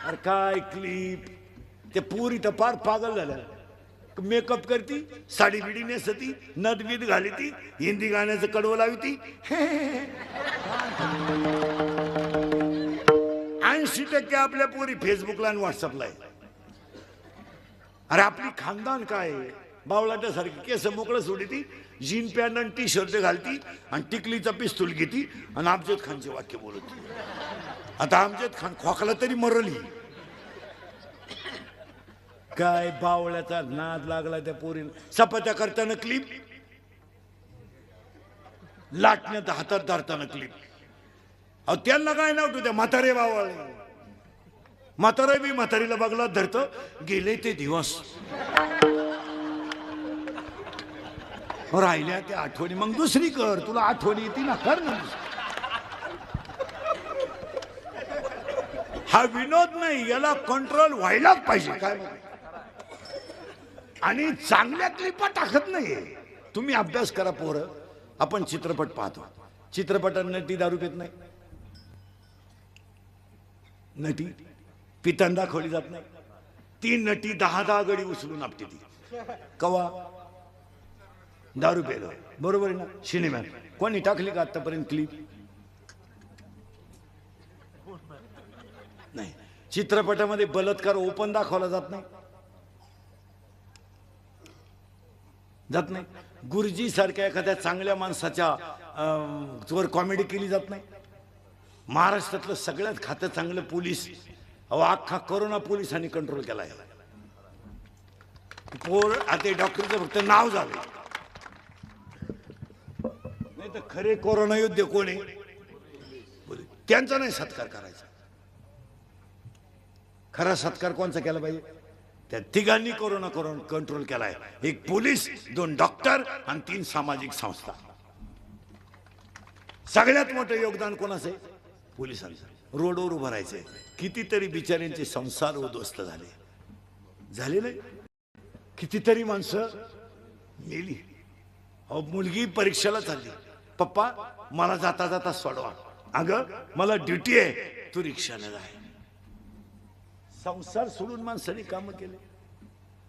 S1: अरे काय क्लिप? ते पुरी तर फार पागल झालं. मेकअप करती, साडी बिडी नेसती, नथ बीत घाली ती, हिंदी गाण्याचं कडवं लावी ती. 80% आपल्या पोरी फेसबुकला आणि व्हॉट्सअपला आहे. अरे आपली खानदान काय बावळाट्यासारखी केस मोकळं सोडी ती, जीन पॅन्ट आणि टी शर्ट घालती आणि टिकलीचा पिस्तूल घेती आणि अमजद खानचे वाक्य बोलत. आता अमजद खान खोकला तरी मरली. काय बावळ्याचा नाद लागला त्या पोरीनं. चपात्या करताना क्लिप, लाटण्यात हातात धरताना क्लिप. अहो त्यांना काय नव्हतं, त्या म्हातारे बावळे. म्हातारे बी म्हातारीला बघला धरतं. गेले ते दिवस, राहिल्या त्या आठवणी. मग दुसरी कर, तुला आठवणी येते ना, कर ना. हा विनोद नाही, याला कंट्रोल व्हायलाच पाहिजे. काय आणि चांगल्या क्लिपा टाकत नाही. तुम्ही अभ्यास करा पोरं. आपण चित्रपट पाहतो, चित्रपटात नटी दारू पित नाही. नटी पितान दाखवली जात नाही. ती नटी 10 गडी उचलून आपते ती. कवा? दारू पेलं. बरोबर आहे ना? सिनेमात कोणी टाकली का आतापर्यंत क्लिप? नाही. चित्रपटामध्ये बलात्कार ओपन दाखवला जात नाही, जात नाही. गुरुजी सारख्या एखाद्या चांगल्या माणसाच्या वर कॉमेडी केली जात नाही. महाराष्ट्रातलं सगळ्यात खातं चांगलं पोलीस, अहो अख्खा कोरोना पोलिसांनी कंट्रोल केलाय. पोर आता डॉक्टरचं फक्त नाव झालं, नाही तर खरे कोरोना योद्धे कोण आहे? त्यांचा नाही सत्कार करायचा. खरा सत्कार कोणचा केला पाहिजे? त्या तिघांनी कोरोना कंट्रोल केलाय. एक पोलीस, 2 डॉक्टर आणि 3 सामाजिक संस्था. सगळ्यात मोठं योगदान कोणाचं आहे? पोलिसांचं. रोडवर उभं राहायचंय. कितीतरी बिचाऱ्यांचे संसार उद्ध्वस्त झाले नाही? कितीतरी माणसं मेली. अहो मुलगी परीक्षेला चालली, पप्पा मला जाता जाता सोडवा. अगं मला ड्युटी आहे, तू रिक्षाने जाय. संसार सोडून माणसाने काम केले.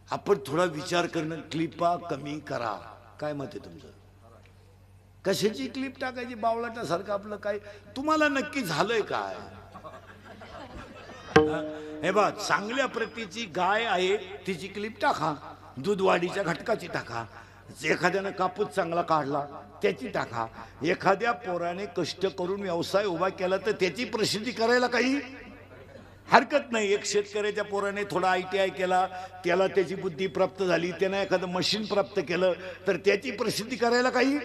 S1: आपण थोडा विचार करणं, क्लिपा कमी करा. काय मत आहे तुमचं? कशाची क्लिप टाकायची बावळाटासारखं? आपलं काय तुम्हाला नक्की झालंय काय? हे बा, चांगल्या प्रतीची गाय आहे तिची क्लिप टाका, दूध वाढीच्या घटकाची टाका. एखाद्यानं कापूस चांगला काढला त्याची टाका. एखाद्या पोराने कष्ट करून व्यवसाय उभा केला तर त्याची प्रसिद्धी करायला काही हरकत नाही. एक शेतकऱ्याच्या पोराने थोडा ITI केला, त्याला त्याची बुद्धी प्राप्त झाली, त्यानं एखादं मशीन प्राप्त केलं तर त्याची प्रसिद्धी करायला काही